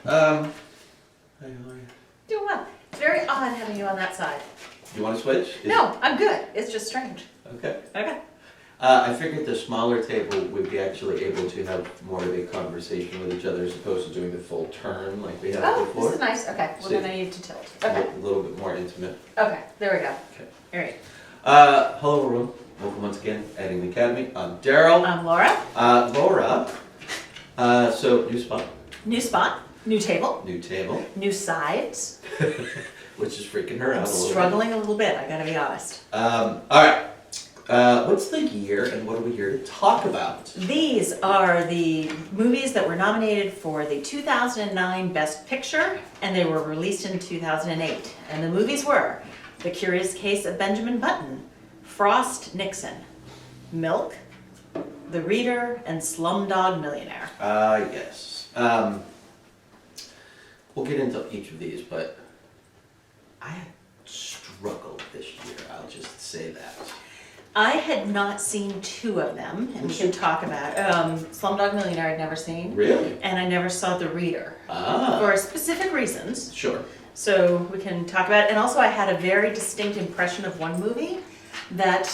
Hey, how are you? Doing well. It's very odd having you on that side. You want to switch? No, I'm good. It's just strange. Okay. Okay. I figured the smaller table would be actually able to have more of a conversation with each other as opposed to doing the full turn like we had Oh, before. this is nice. Okay. Well, See. then I need to tilt. Okay. A little bit more intimate. Okay. There we go. Okay. All right. Hello everyone. Welcome once again to Editing the Academy. I'm Darryl. I'm Laura. Laura. So new spot. New spot. New table. New table. New sides. Which is freaking her out I'm a little struggling a little bit. I gotta be honest. Alright. What's the year and what are we here to talk about? These are the movies that were nominated for the 2009 Best Picture, and they were released in 2008. And the movies were The Curious Case of Benjamin Button, Frost Nixon, Milk, The Reader, and Slumdog Millionaire. Yes. We'll get into each of these, but I struggled this year, I'll just say that. I had not seen two of them, and we can talk about Slumdog Millionaire I'd never seen. Really? And I never saw The Reader. Ah. For specific reasons. Sure. So we can talk about it. And also I had a very distinct impression of one movie that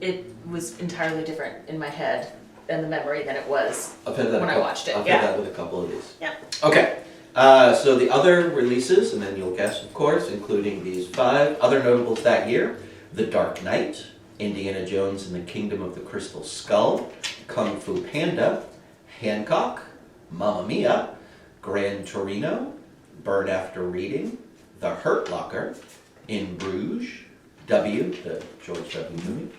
it was entirely different in my head and the memory than it was when I watched it. I've had that with a couple of these. Yeah. Okay. So the other releases, and then you'll guess, of course, including these 5 other notables that year: The Dark Knight, Indiana Jones and the Kingdom of the Crystal Skull, Kung Fu Panda, Hancock, Mamma Mia, Gran Torino, Burn After Reading, The Hurt Locker, In Bruges, W, the George W. movie,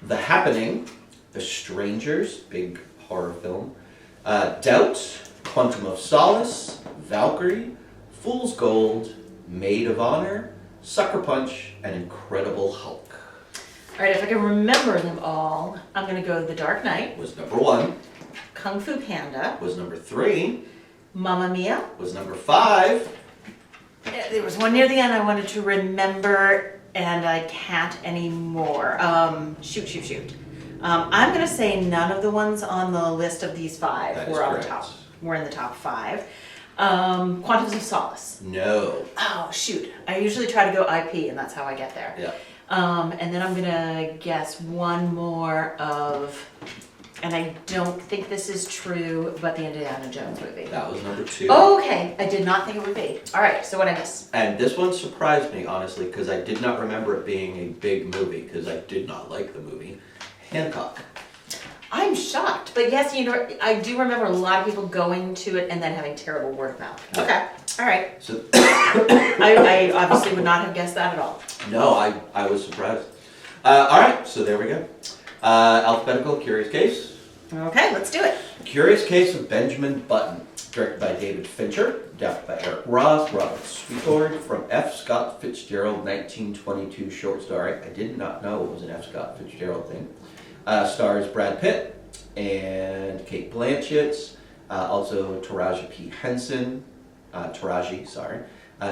The Happening, The Strangers, big horror film, Doubt, Quantum of Solace, Valkyrie, Fool's Gold, Maid of Honor, Sucker Punch, and Incredible Hulk. All right, if I can remember them all, I'm going to go The Dark Knight, Was number 1, Kung Fu Panda, was number 3, Mamma Mia. was number 5. There was one near the end I wanted to remember, and I can't anymore. Shoot. I'm going to say none of the ones on the list of these 5 That is were on the correct. top. Were in the top 5. Quantum of Solace. No. Oh, shoot. I usually try to go IP, and that's how I get there. Yeah. And then I'm going to guess one more of, and I don't think this is true, but the Indiana Jones movie. That was number 2. Oh, okay. I did not think it would be. All right, so what I miss? And this one surprised me, honestly, because I did not remember it being a big movie, because I did not like the movie. Hancock. I'm shocked, but yes, you know, I do remember a lot of people going to it and then having terrible word of mouth. Yeah. Okay, all right. So, I obviously would not have guessed that at all. no, I was surprised. All right, so there we go. Alphabetical, Curious Case. Okay, let's do it. Curious Case of Benjamin Button, directed by David Fincher, adapted by Eric Roth, Robert Sweetord, from F. Scott Fitzgerald 1922 short story. I did not know it was an F. Scott Fitzgerald thing. Stars Brad Pitt and Kate Blanchett, also Taraji,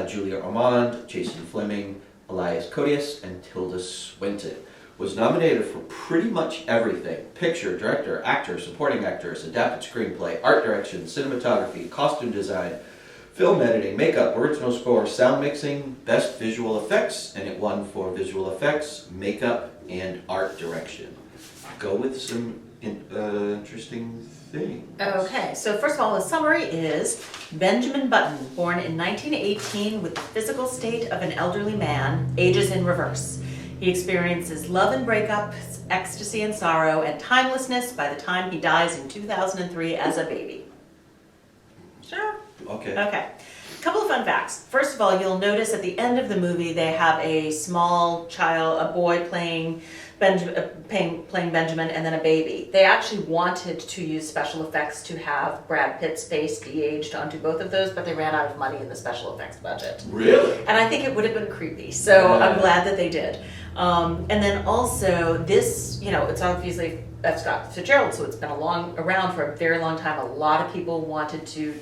Julia Ormond, Jason Fleming, Elias Koteas, and Tilda Swinton. Was nominated for pretty much everything: picture, director, actor, supporting actress, adapted screenplay, art direction, cinematography, costume design, film editing, makeup, original score, sound mixing, best visual effects, and it won for visual effects, makeup, and art direction. Go with some interesting things. Okay, so first of all, the summary is Benjamin Button, born in 1918 with the physical state of an elderly man, ages in reverse. He experiences love and breakups, ecstasy and sorrow, and timelessness by the time he dies in 2003 as a baby. Sure. Okay. Okay. Couple of fun facts. First of all, you'll notice at the end of the movie they have a small child, a boy playing Benjamin, and then a baby. They actually wanted to use special effects to have Brad Pitt's face de-aged onto both of those, but they ran out of money in the special effects budget. Really? And I think it would have been creepy, so I'm glad that they did. And then also this, you know, it's obviously F. Scott Fitzgerald, so it's been around for a very long time. A lot of people wanted to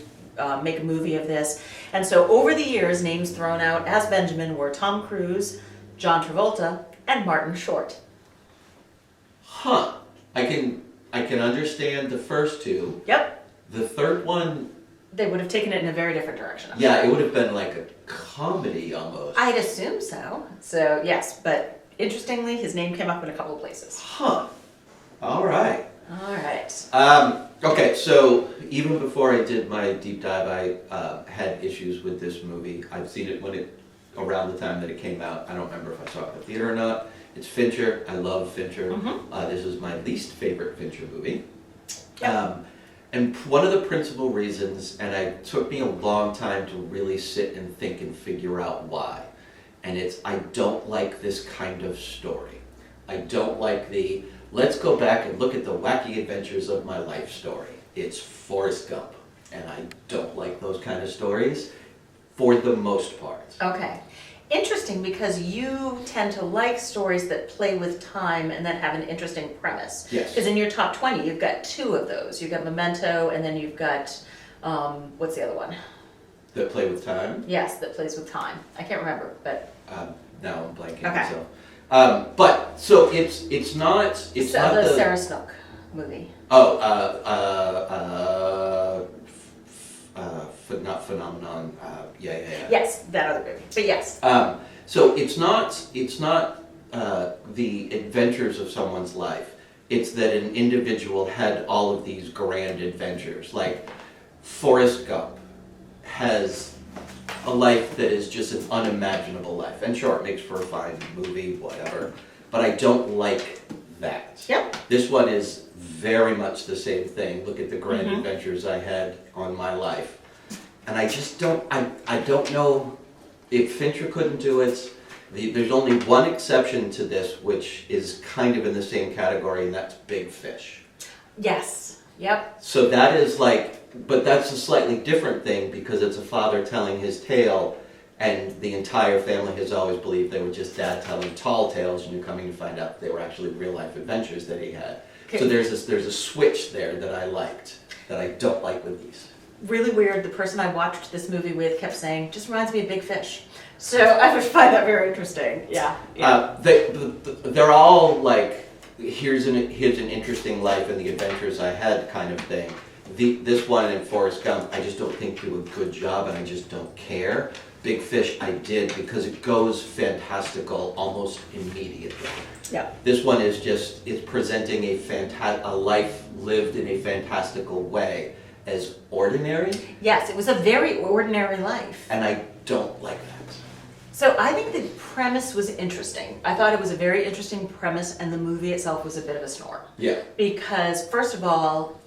make a movie of this. And so over the years, names thrown out as Benjamin were Tom Cruise, John Travolta, and Martin Short. Huh. I can understand the first two. Yep. The third one, They would have taken it in a very different direction. Yeah, it would have been like a comedy almost. I'd assume so. So, yes, but interestingly, his name came up in a couple of places. Huh. All right. All right. Okay, so even before I did my deep dive, I had issues with this movie. I've seen it around the time that it came out. I don't remember if I saw it in the theater or not. It's Fincher. I love Fincher. This is my least favorite Fincher movie. Yep. And one of the principal reasons, and it took me a long time to really sit and think and figure out why, and it's I don't like this kind of story. I don't like the, let's go back and look at the wacky adventures of my life story. It's Forrest Gump, and I don't like those kind of stories for the most part. Okay. Interesting, because you tend to like stories that play with time and that have an interesting premise. Yes. Because in your top 20, you've got 2 of those. You've got Memento, and then you've got, what's the other one? That play with time? Yes, that plays with time. I can't remember, but... Now I'm blanking. Okay. So, but so it's not the Sarah Snook movie. Oh, not Phenomenon. Yeah. Yes, that other movie. But yes. So it's not the adventures of someone's life. It's that an individual had all of these grand adventures. Like Forrest Gump has a life that is just an unimaginable life. And sure, it makes for a fine movie, whatever. But I don't like that. Yep. This one is very much the same thing. Look at the grand adventures I had on my life. And I just don't, I don't know if Fincher couldn't do it. There's only one exception to this, which is kind of in the same category, and that's Big Fish. Yes. Yep. So that is like, but that's a slightly different thing because it's a father telling his tale, and the entire family has always believed they were just dad telling tall tales, and you're coming to find out they were actually real life adventures that he had. Okay. So there's a switch there that I liked, that I don't like with these. Really weird, the person I watched this movie with kept saying, just reminds me of Big Fish. So I would find that very interesting. Yeah. They're all like, here's an interesting life and the adventures I had kind of thing. This one in Forrest Gump, I just don't think do a good job, and I just don't care. Big Fish I did because it goes fantastical almost immediately. Yeah. This one is just, it's presenting a life lived in a fantastical way as ordinary. Yes, it was a very ordinary life. And I don't like that. So I think the premise was interesting. I thought it was a very interesting premise, and the movie itself was a bit of a snore. Yeah. Because first of all,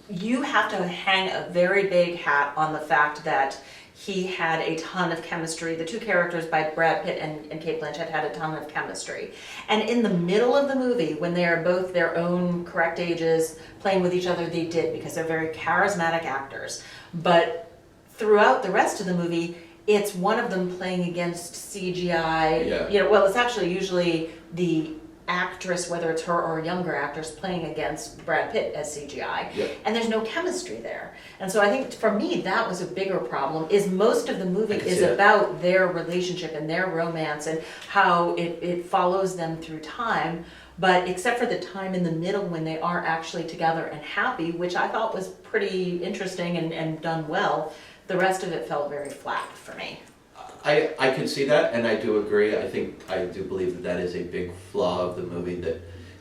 you have to hang a very big hat on the fact that he had a ton of chemistry. The 2 characters by Brad Pitt and Cate Blanchett had a ton of chemistry. And in the middle of the movie, when they are both their own correct ages, playing with each other, they did, because they're very charismatic actors. But throughout the rest of the movie, it's one of them playing against CGI. Yeah. You know, well, it's actually usually the actress, whether it's her or a younger actress, playing against Brad Pitt as CGI. Yep. And there's no chemistry there. And so I think for me that was a bigger problem, is most of the movie is about their relationship and their romance and how it follows them through time. But except for the time in the middle when they are actually together and happy, which I thought was pretty interesting and done well, the rest of it felt very flat for me. I can see that, and I do agree. I do believe that is a big flaw of the movie, that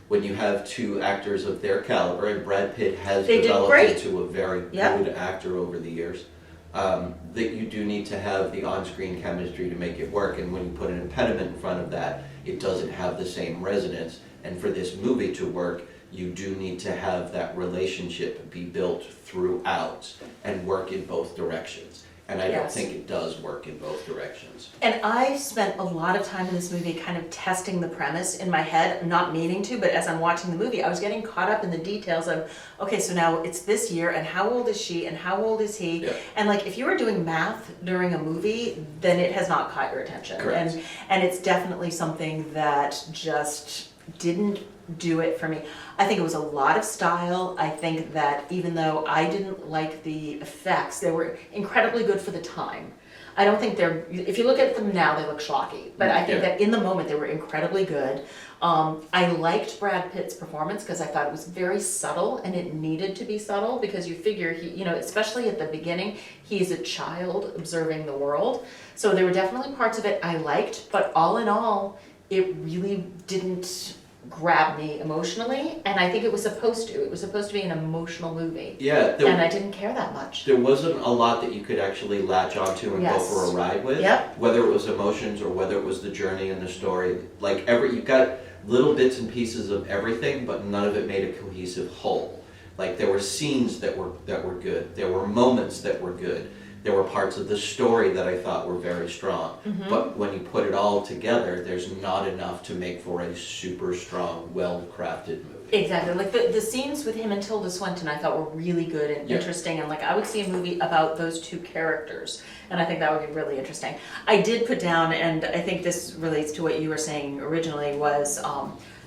when you have 2 actors of their caliber, and Brad Pitt has developed into a very good actor over the years, that you do need to have the on-screen chemistry to make it work, and when you put an impediment in front of that, it doesn't have the same resonance. And for this movie to work, you do need to have that relationship be built throughout and work in both directions. And I don't think it does work in both directions. And I spent a lot of time in this movie kind of testing the premise in my head, not meaning to, but as I'm watching the movie, I was getting caught up in the details of, okay, so now it's this year, and how old is she, and how old is he? Yeah. And like, if you were doing math during a movie, then it has not caught your attention. Correct. And it's definitely something that just didn't do it for me. I think it was a lot of style. I think that even though I didn't like the effects, they were incredibly good for the time. I don't think they're, if you look at them now, they look schlocky, but I think that in the moment they were incredibly good. I liked Brad Pitt's performance because I thought it was very subtle, and it needed to be subtle because you figure he, you know, especially at the beginning, he's a child observing the world. So there were definitely parts of it I liked, but all in all, it really didn't grab me emotionally, and I think it was supposed to. It was supposed to be an emotional movie. Yeah. And I didn't care that much. There wasn't a lot that you could actually latch onto and go for a ride with. Yep. Whether it was emotions or whether it was the journey and the story. Like you got little bits and pieces of everything, but none of it made a cohesive whole. Like there were scenes that were good. There were moments that were good. There were parts of the story that I thought were very strong. Mm-hmm. But when you put it all together, there's not enough to make for a super strong, well-crafted movie. Exactly. Like the scenes with him and Tilda Swinton I thought were really good and interesting, and like I would see a movie about those two characters, and I think that would be really interesting. I did put down, and I think this relates to what you were saying originally, was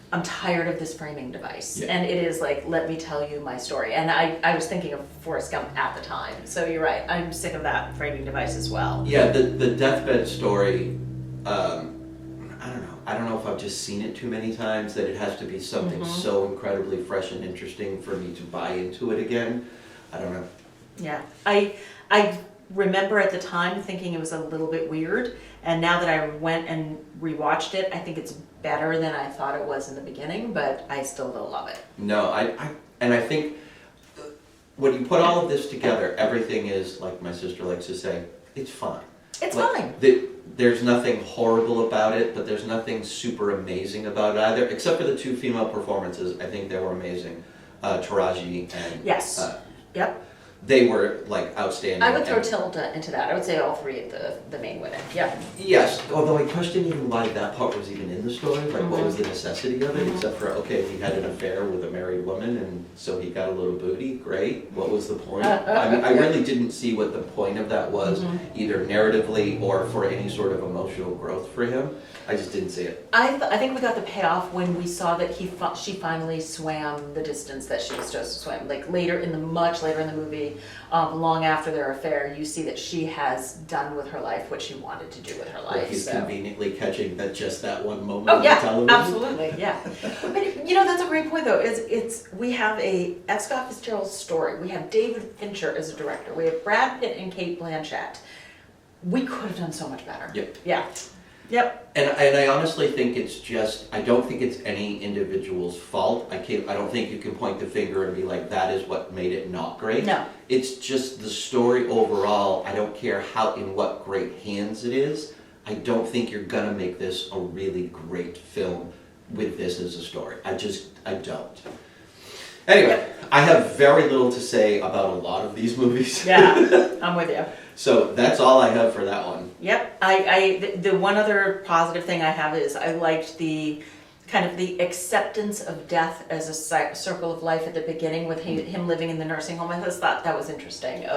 I'm tired of this framing device. Yeah. And it is like, let me tell you my story. And I was thinking of Forrest Gump at the time. So you're right, I'm sick of that framing device as well. Yeah, the deathbed story, I don't know if I've just seen it too many times that it has to be something so incredibly fresh and interesting for me to buy into it again. I don't know. Yeah, I remember at the time thinking it was a little bit weird, and now that I went and rewatched it, I think it's better than I thought it was in the beginning, but I still don't love it. No, I think when you put all of this together, everything is, like my sister likes to say, it's fine. It's fine. There's nothing horrible about it, but there's nothing super amazing about it either, except for the two female performances. I think they were amazing. Taraji and... Yes. Yep. They were, like, outstanding. I would throw Tilda into that. I would say all three of the main women. Yep. Yes, although I question even why that part was even in the story. Like, what was the necessity of it? Except for, okay, he had an affair with a married woman, and so he got a little booty. Great. What was the point? I mean, I really didn't see what the point of that was, either narratively or for any sort of emotional growth for him. I just didn't see it. I think we got the payoff when we saw that she finally swam the distance that she was supposed to swim. Like much later in the movie, long after their affair, you see that she has done with her life what she wanted to do with her life. Well, he's conveniently catching that one moment on the television. Absolutely, yeah. But you know, that's a great point though. We have a F. Scott Fitzgerald story. We have David Fincher as a director. We have Brad Pitt and Cate Blanchett. We could have done so much better. Yep. Yeah. Yep. And I honestly think it's just, I don't think it's any individual's fault. I don't think you can point the finger and be like, that is what made it not great. No. It's just the story overall. I don't care in what great hands it is. I don't think you're gonna make this a really great film with this as a story. I don't. Anyway, I have very little to say about a lot of these movies. Yeah, I'm with you. So that's all I have for that one. Yep. The one other positive thing I have is I liked the kind of the acceptance of death as a circle of life at the beginning with him living in the nursing home. I just thought that was interesting.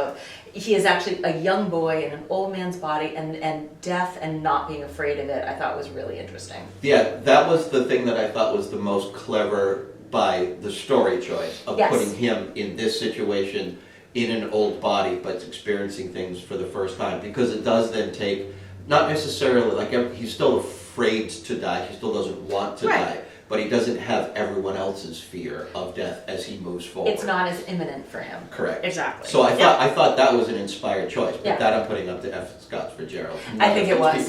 He is actually a young boy in an old man's body, and death and not being afraid of it, I thought was really interesting. Yeah, that was the thing that I thought was the most clever by the story choice of putting him in this situation in an old body but experiencing things for the first time, because it does then take, not necessarily, like he's still afraid to die, he still doesn't want to die, but he doesn't have everyone else's fear of death as he moves forward. It's not as imminent for him. Correct. Exactly. So I thought that was an inspired choice, but that I'm putting up to F. Scott Fitzgerald. I think it was.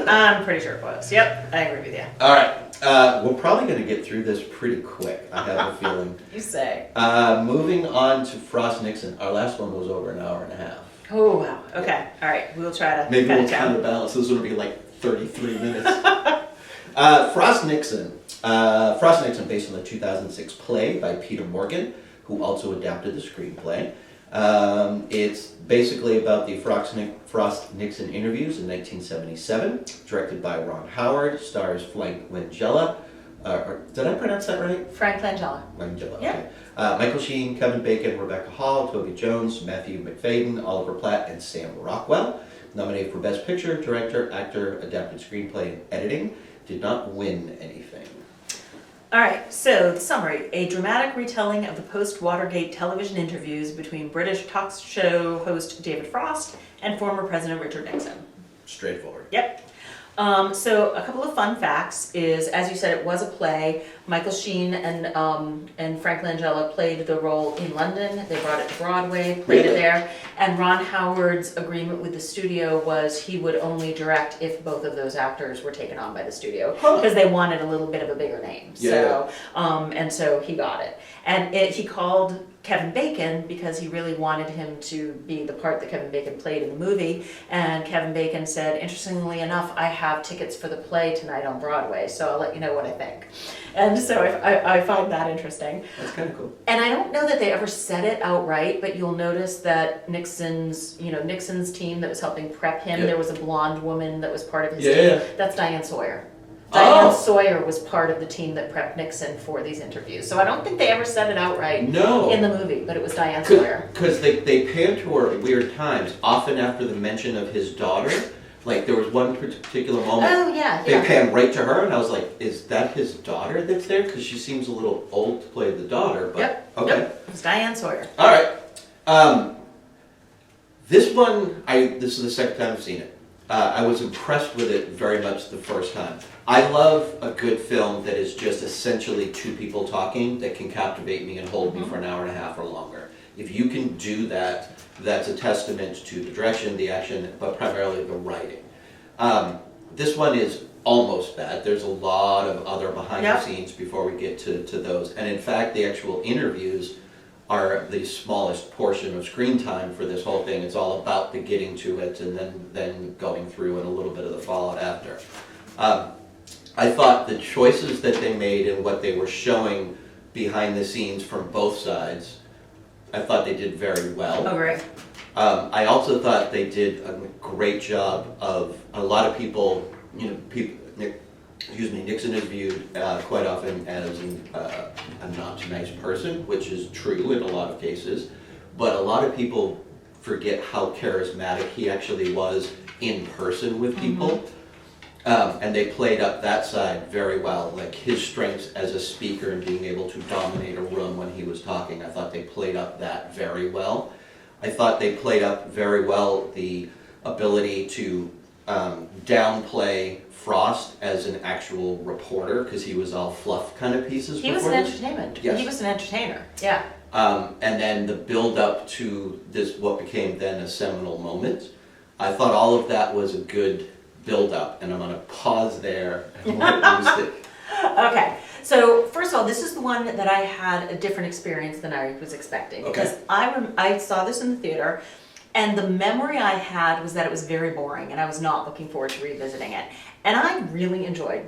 I'm pretty sure it was. Yep, I agree with you. All right. We're probably going to get through this pretty quick, I have a feeling. You say. Moving on to Frost Nixon. Our last one was over an hour and a half. Oh, wow. Okay. All right. We'll try to maybe we'll counterbalance. This will be like 33 minutes. Frost Nixon. Frost Nixon, based on the 2006 play by Peter Morgan, who also adapted the screenplay. It's basically about the Frost Nixon interviews in 1977, directed by Ron Howard, stars Frank Langella. Did I pronounce that right? Frank Langella. Langella, yeah. Okay. Michael Sheen, Kevin Bacon, Rebecca Hall, Toby Jones, Matthew McFadden, Oliver Platt, and Sam Rockwell. Nominated for Best Picture, Director, Actor, Adapted Screenplay, and Editing. Did not win anything. All right, so the summary, a dramatic retelling of the post-Watergate television interviews between British talk show host David Frost and former President Richard Nixon. Straightforward. Yep. So a couple of fun facts is, as you said, it was a play. Michael Sheen and Frank Langella played the role in London. They brought it to Broadway, played it there. And Ron Howard's agreement with the studio was he would only direct if both of those actors were taken on by the studio because they wanted a little bit of a bigger name. Yeah. And so he got it. And he called Kevin Bacon because he really wanted him to be the part that Kevin Bacon played in the movie. And Kevin Bacon said, interestingly enough, I have tickets for the play tonight on Broadway, so I'll let you know what I think. And so I find that interesting. That's kind of cool. And I don't know that they ever said it outright, but you'll notice that Nixon's team that was helping prep him, there was a blonde woman that was part of his team. Yeah. That's Diane Sawyer. Oh. Diane Sawyer was part of the team that prepped Nixon for these interviews. So I don't think they ever said it outright in the movie, but it was Diane Sawyer. Because they panned to her at weird times, often after the mention of his daughter. Like, there was one particular moment, they panned right to her, and I was like, is that his daughter that's there? Because she seems a little old to play the daughter, but okay. Yep. It was Diane Sawyer. All right. This one, this is the second time I've seen it. I was impressed with it very much the first time. I love a good film that is just essentially two people talking that can captivate me and hold me for an hour and a half or longer. If you can do that, that's a testament to the direction, the action, but primarily the writing. This one is almost that. There's a lot of other behind the scenes before we get to those. And in fact, the actual interviews are the smallest portion of screen time for this whole thing. It's all about the getting to it and then going through and a little bit of the fallout after. I thought the choices that they made and what they were showing behind the scenes from both sides, I thought they did very well. Oh, great. I also thought they did a great job of a lot of people, Nixon is viewed quite often as a not nice person, which is true in a lot of cases, but a lot of people forget how charismatic he actually was in person with people. And they played up that side very well, like his strengths as a speaker and being able to dominate a room when he was talking. I thought they played up that very well. I thought they played up very well the ability to downplay Frost as an actual reporter, because he was all fluff kind of pieces. He was an entertainment. Yes. He was an entertainer. Yeah. And then the build up to this, what became then a seminal moment. I thought all of that was a good build up, and I'm going to pause there and let you stick. Okay. So first of all, this is the one that I had a different experience than I was expecting, because I saw this in the theater, and the memory I had was that it was very boring, and I was not looking forward to revisiting it. And I really enjoyed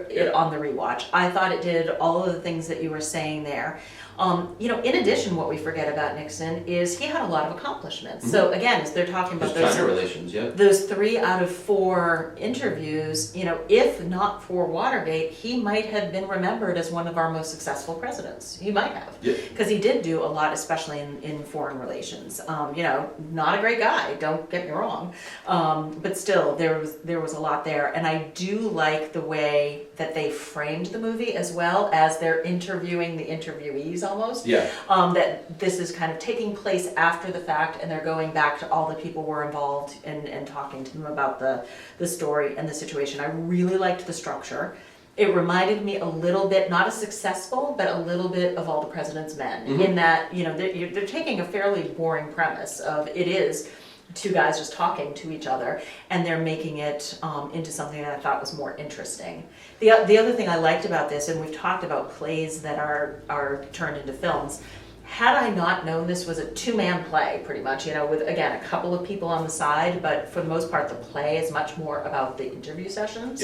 it on the rewatch. I thought it did all of the things that you were saying there. In addition, what we forget about Nixon is he had a lot of accomplishments. So again, as they're talking about China relations, those 3 out of 4 interviews, if not for Watergate, he might have been remembered as one of our most successful presidents. He might have, because he did do a lot, especially in foreign relations. Not a great guy, don't get me wrong, but still, there was a lot there. And I do like the way that they framed the movie, as well as they're interviewing the interviewees almost. That this is kind of taking place after the fact, and they're going back to all the people who were involved and talking to them about the story and the situation. I really liked the structure. It reminded me a little bit, not as successful, but a little bit of All the President's Men, in that they're taking a fairly boring premise of it is 2 guys just talking to each other, and they're making it into something that I thought was more interesting. The other thing I liked about this, and we've talked about plays that are turned into films, had I not known this was a 2-man play, pretty much, with, again, a couple of people on the side, but for the most part, the play is much more about the interview sessions.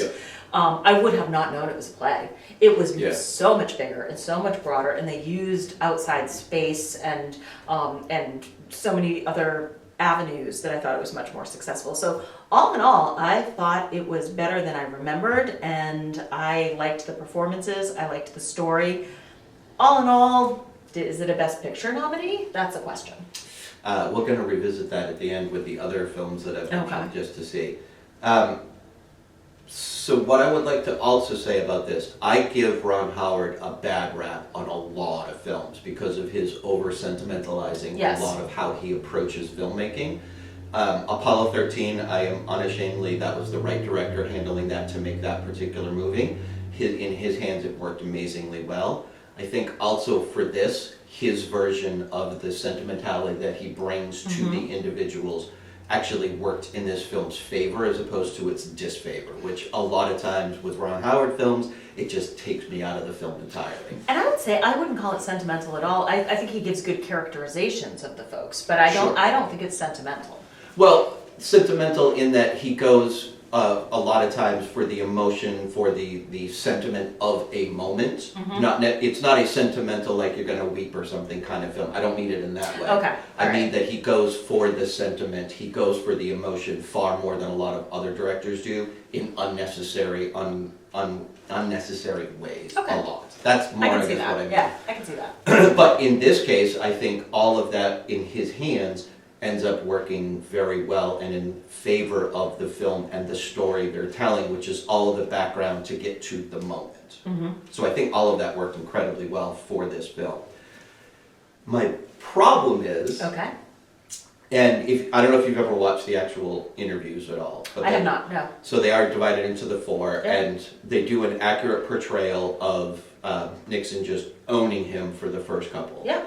I would have not known it was a play. It was so much bigger and so much broader, and they used outside space and so many other avenues that I thought it was much more successful. So all in all, I thought it was better than I remembered, and I liked the performances, I liked the story. All in all, is it a Best Picture nominee? That's a question. We're going to revisit that at the end with the other films that I've mentioned, just to see. So what I would like to also say about this, I give Ron Howard a bad rap on a lot of films because of his over-sentimentalizing Yes. a lot of how he approaches filmmaking. Apollo 13, I am unashamedly, that was the right director handling that to make that particular movie. In his hands, it worked amazingly well. I think also for this, his version of the sentimentality that he brings to the individuals actually worked in this film's favor as opposed to its disfavor, which a lot of times with Ron Howard films, it just takes me out of the film entirely. And I would say I wouldn't call it sentimental at all. I think he gives good characterizations of the folks, but I Sure. don't think it's sentimental. Well, sentimental in that he goes a lot of times for the emotion, for the sentiment of a moment. It's not a sentimental like you're going to weep or something kind of film. I don't mean it in that way. Okay, I mean that he goes for the sentiment, he goes for the emotion far more than a lot of other directors do in unnecessary ways. Okay. A lot. That's more I can I see guess what I that. mean. Yeah, I can see that. But in this case, I think all of that in his hands ends up working very well and in favor of the film and the story they're telling, which is all of the background to get to the moment. So I think all of that worked incredibly well for this film. My problem is, Okay. and I don't know if you've ever watched the actual interviews at all. But I have not, no. So they are divided into the four, Yeah. and they do an accurate portrayal of Nixon just owning him for the first couple. Yeah.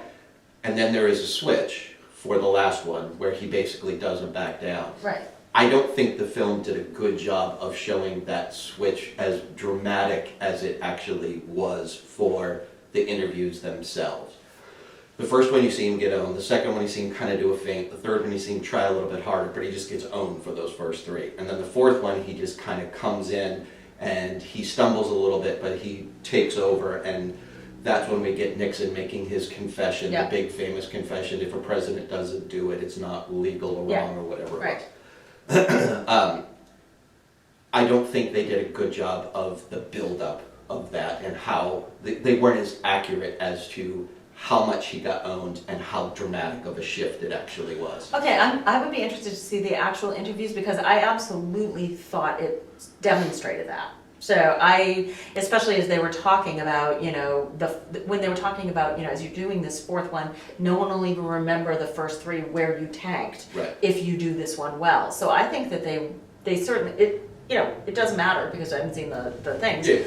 And then there is a switch for the last one where he basically doesn't back down. Right. I don't think the film did a good job of showing that switch as dramatic as it actually was for the interviews themselves. The first one you see him get owned, the second one you see him kind of do a feint, the third one you see him try a little bit harder, but he just gets owned for those first three. And then the fourth one he just kind of comes in and he stumbles a little bit, but he takes over, and that's when we get Nixon making his confession, Yeah. the big famous confession, if a president doesn't do it, it's not legal or Yeah. wrong or whatever it Right. was. I don't think they did a good job of the build-up of that and how they weren't as accurate as to how much he got owned and how dramatic of a shift it actually was. Okay, I would be interested to see the actual interviews because I absolutely thought it demonstrated that. So especially as they were talking about, when they were talking about, as you're doing this fourth one, no one will even remember the first three where you tanked Right. if you do this one well. So I think that they certainly, it doesn't matter because I haven't seen the things. Yeah.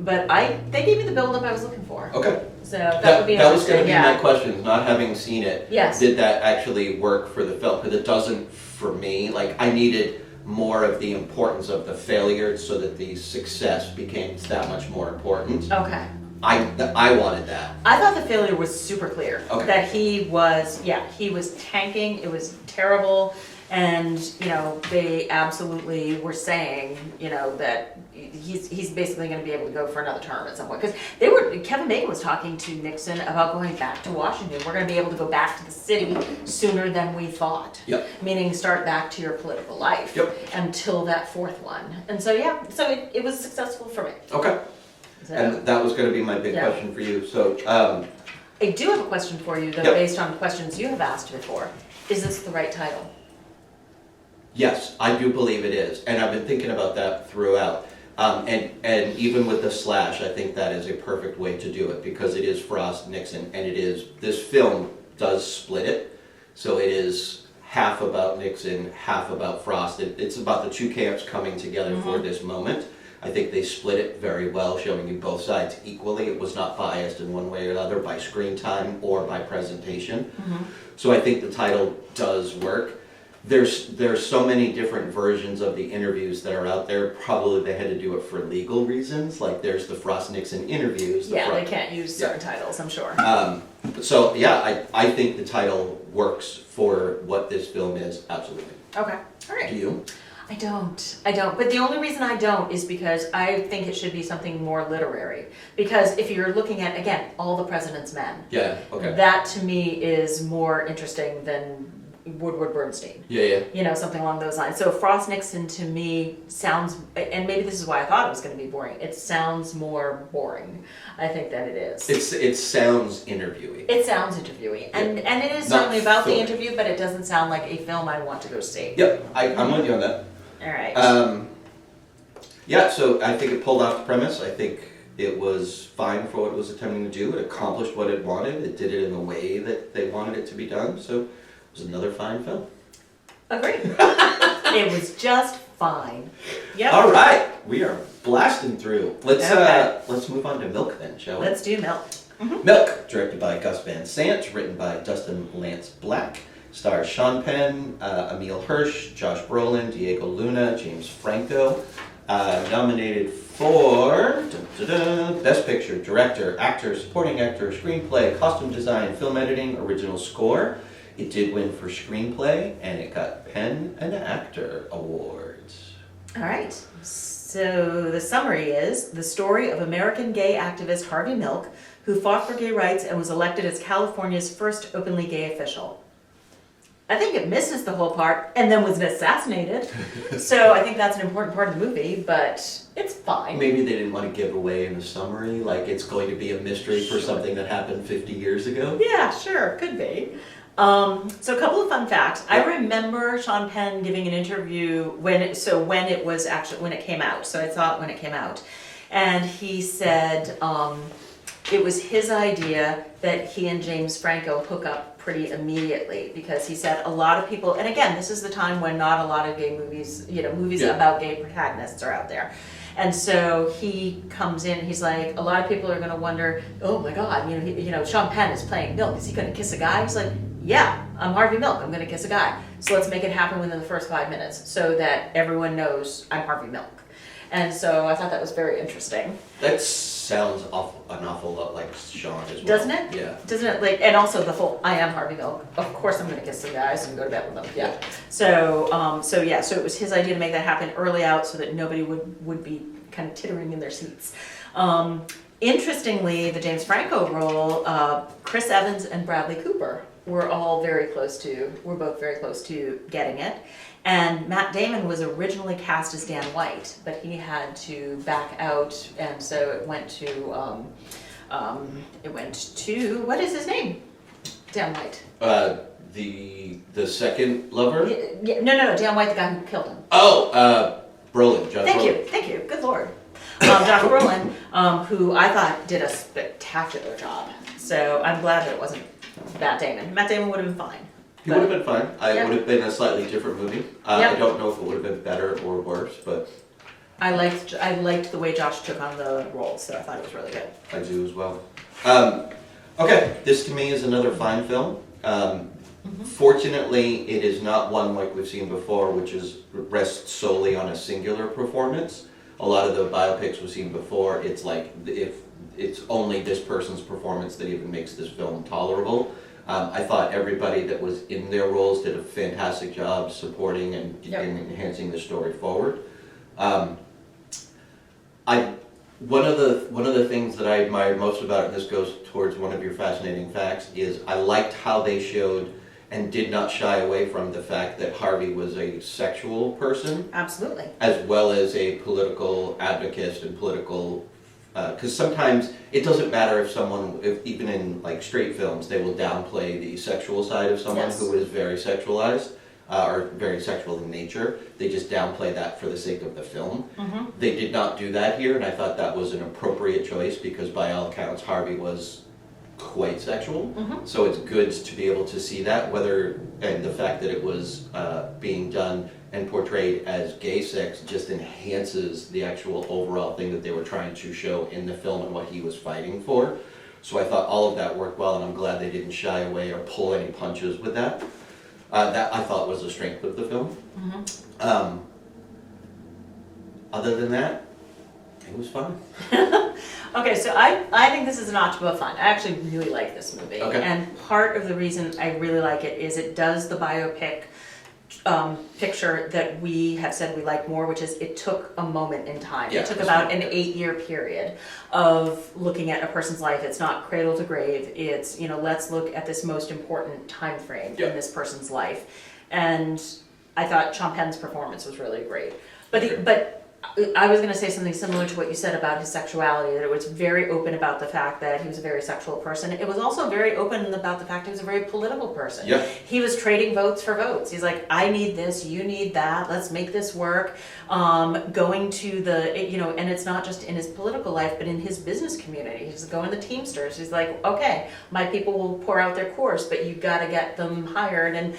But they gave me the build-up I was looking for. Okay. So that would be That was interesting, going to be yeah. my question, not having seen it. Yes. Did that actually work for the film? Because it doesn't for me. Like, I needed more of the importance of the failure so that the success became that much more important. Okay. I wanted that. I thought the failure was super clear. Okay. That he was tanking, it was terrible, and, they absolutely were saying, that he's basically gonna be able to go for another term at some point. Because Kevin Bacon was talking to Nixon about going back to Washington. We're gonna be able to go back to the city sooner than we thought. Yep. Meaning start back to your political life. Yep. Until that fourth one. And so, it was successful for me. Okay. So. And that was going to be my big Yeah. question for you. So, I do have a question for you, though, Yep. based on questions you have asked before. Is this the right title? yes, I do believe it is. And I've been thinking about that throughout. And even with the slash, I think that is a perfect way to do it because it is Frost, Nixon, and this film does split it. So it is half about Nixon, half about Frost. It's about the two camps coming together for this moment. I think they split it very well, showing you both sides equally. It was not biased in one way or another by screen time or by presentation. So I think the title does work. There's so many different versions of the interviews that are out there. Probably they had to do it for legal reasons. Like there's the Frost Nixon interviews. They can't use certain titles, I'm sure. So yeah, I think the title works for what this film is. Absolutely. Okay, all right. Do you? I don't. But the only reason I don't is because I think it should be something more literary. Because if you're looking at, again, All the President's Men, Yeah. Okay. that to me is more interesting than Woodward Bernstein. Yeah. Something along those lines. So Frost Nixon to me sounds, and maybe this is why I thought it was going to be boring. It sounds more boring, I think, than it is. It sounds interviewy. It sounds interviewy, and it is Not certainly about the filmy. interview, but it doesn't sound like a film I want to go see. Yep, I'm with you on that. All right. Yeah, so I think it pulled off the premise. I think it was fine for what it was attempting to do. It accomplished what it wanted. It did it in the way that they wanted it to be done. So it was another fine film. Agreed. It was just fine. Yep. All right, we are blasting through. Okay. Let's move on to Milk then, shall we? Let's do Milk. Milk, directed by Gus Van Sant, written by Dustin Lance Black, stars Sean Penn, Emile Hirsch, Josh Brolin, Diego Luna, James Franco. Nominated for Best Picture, Director, Actor, Supporting Actor, Screenplay, Costume Design, Film Editing, Original Score. It did win for Screenplay, and it got Pen and Actor awards. All right. So the summary is the story of American gay activist Harvey Milk, who fought for gay rights and was elected as California's first openly gay official. I think it misses the whole part and then was assassinated. So I think that's an important part of the movie, but it's fine. Maybe they didn't want to give away in the summary, like it's going to be a mystery for something that happened 50 years ago. Yeah, sure, could be. So a couple of fun facts. I remember Sean Penn giving an interview when it came out. So I saw it when it came out. And he said it was his idea that he and James Franco hook up pretty immediately, because he said a lot of people, and again, this is the time when not a lot of gay movies, movies about gay protagonists are out there. And so he comes in, he's like, a lot of people are going to wonder, oh my God, Sean Penn is playing Milk. Is he going to kiss a guy? He's like, yeah, I'm Harvey Milk. I'm going to kiss a guy. So let's make it happen within the first 5 minutes so that everyone knows I'm Harvey Milk. And so I thought that was very interesting. That sounds an awful lot like Sean as well. Doesn't it? Yeah. Doesn't it? And also the whole, I am Harvey Milk. Of course I'm going to kiss some guys and go to bed with them. Yeah. So it was his idea to make that happen early out so that nobody would be kind of tittering in their seats. Interestingly, the James Franco role, Chris Evans and Bradley Cooper were both very close to getting it. And Matt Damon was originally cast as Dan White, but he had to back out, and so it went to what is his name? Dan White. The second lover? No, Dan White, the guy who killed him. Oh, Brolin. Josh Brolin. Thank you. Good Lord. Josh Brolin, who I thought did a spectacular job. So I'm glad that it wasn't Matt Damon. Matt Damon would have been fine. He would have been fine. It would have been a slightly different movie. I don't know if it would have been better or worse, but I liked the way Josh took on the role, so I thought it was really good. I do as well. Okay, this to me is another fine film. Fortunately, it is not one like we've seen before, which rests solely on a singular performance. A lot of the biopics we've seen before, it's like if it's only this person's performance that even makes this film tolerable. I thought everybody that was in their roles did a fantastic job supporting and enhancing the story forward. One of the things that I admired most about it, and this goes towards one of your fascinating facts, is I liked how they showed and did not shy away from the fact that Harvey was a sexual person. Absolutely. As well as a political advocate and political, because sometimes it doesn't matter if even in like straight films, they will downplay the sexual side of someone who is very sexualized or very sexual in nature. They just downplay that for the sake of the film. They did not do that here, and I thought that was an appropriate choice because by all accounts, Harvey was quite sexual. So it's good to be able to see that, and the fact that it was being done and portrayed as gay sex just enhances the actual overall thing that they were trying to show in the film and what he was fighting for. So I thought all of that worked well, and I'm glad they didn't shy away or pull any punches with that. That I thought was a strength of the film. Other than that, it was fun. Okay, so I think this is a notch above fun. I actually really like this movie. Okay. And part of the reason I really like it is it does the biopic picture that we have said we like more, which is it took a moment in time. Yeah, it took about an 8-year period of looking at a person's life. It's not cradle to grave. It's, let's look at this most important time frame in this person's life. And I thought Sean Penn's performance was really great. But I was going to say something similar to what you said about his sexuality, that it was very open about the fact that he was a very sexual person. It was also very open about the fact he was a very political person. Yeah. He was trading votes for votes. He's like, I need this, you need that, let's make this work. Going to and it's not just in his political life, but in his business community. He's going to the Teamsters. He's like, okay, my people will pour out their course, but you've got to get them hired. And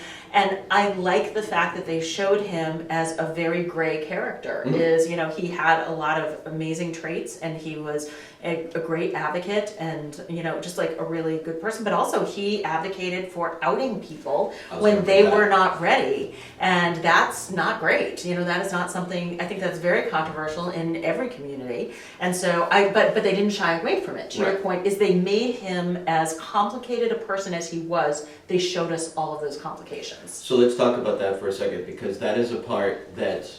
I like the fact that they showed him as a very gray character. He had a lot of amazing traits, and he was a great advocate, and just like a really good person. But also he advocated for outing people when they were not ready, and that's not great. That is not something, I think that's very controversial in every community. And so but they didn't shy away from it. To your point, is they made him as complicated a person as he was. They showed us all of those complications. So let's talk about that for a second, because that is a part that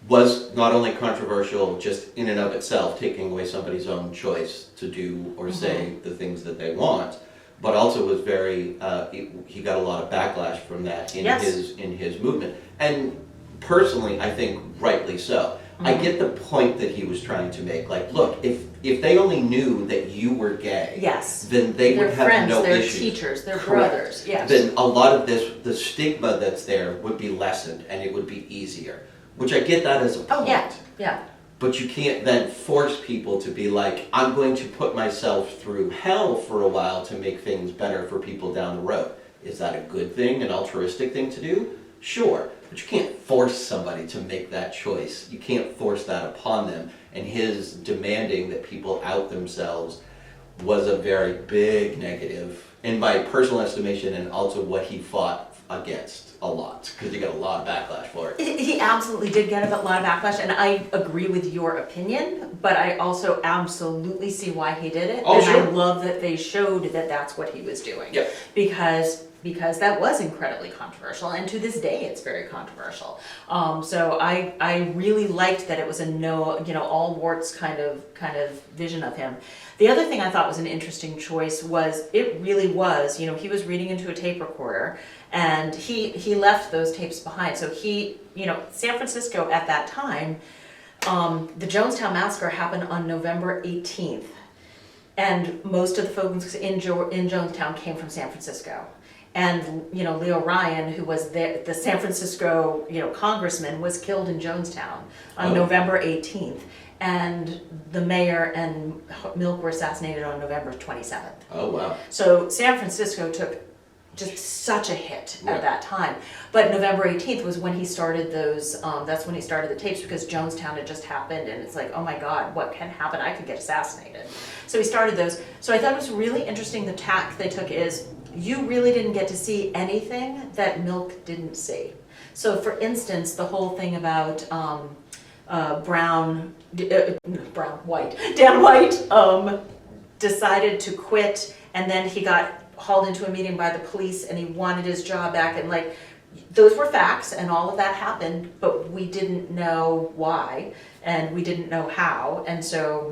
was not only controversial just in and of itself, taking away somebody's own choice to do or say the things that they want, but also was very, he got a lot of backlash from that in his movement. And personally, I think rightly so. I get the point that he was trying to make. Like, look, if they only knew that you were gay, then they would have friends, no they're issues. Teachers, they're brothers, yes. Then a lot of the stigma that's there would be lessened, and it would be easier. Which I get that as a point. Oh, yeah. But you can't then force people to be like, I'm going to put myself through hell for a while to make things better for people down the road. Is that a good thing, an altruistic thing to do? Sure. But you can't force somebody to make that choice. You can't force that upon them. And his demanding that people out themselves was a very big negative, in my personal estimation, and also what he fought against a lot, because he got a lot of backlash for it. He absolutely did get a lot of backlash, and I agree with your opinion, but I also absolutely see why he did it. Oh, and sure. I love that they showed that that's what he was doing. Yep. Because that was incredibly controversial, and to this day it's very controversial. So I really liked that it was a all warts kind of vision of him. The other thing I thought was an interesting choice was, it really was, he was reading into a tape recorder, and he left those tapes behind. So San Francisco at that time, the Jonestown Massacre happened on November 18th, and most of the folks in Jonestown came from San Francisco. And Leo Ryan, who was the San Francisco congressman, was killed in Jonestown on November 18th, and the mayor and Milk were assassinated on November 27th. Oh wow! So San Francisco took just such a hit at that time. But November 18th was when he started those. That's when he started the tapes, because Jonestown had just happened, and it's like, oh my God, what can happen? I could get assassinated. So he started those. So I thought it was really interesting. The tack they took is, you really didn't get to see anything that Milk didn't see. So for instance, the whole thing about Dan White decided to quit, and then he got hauled into a meeting by the police, and he wanted his job back, and those were facts, and all of that happened, but we didn't know why, and we didn't know how, and so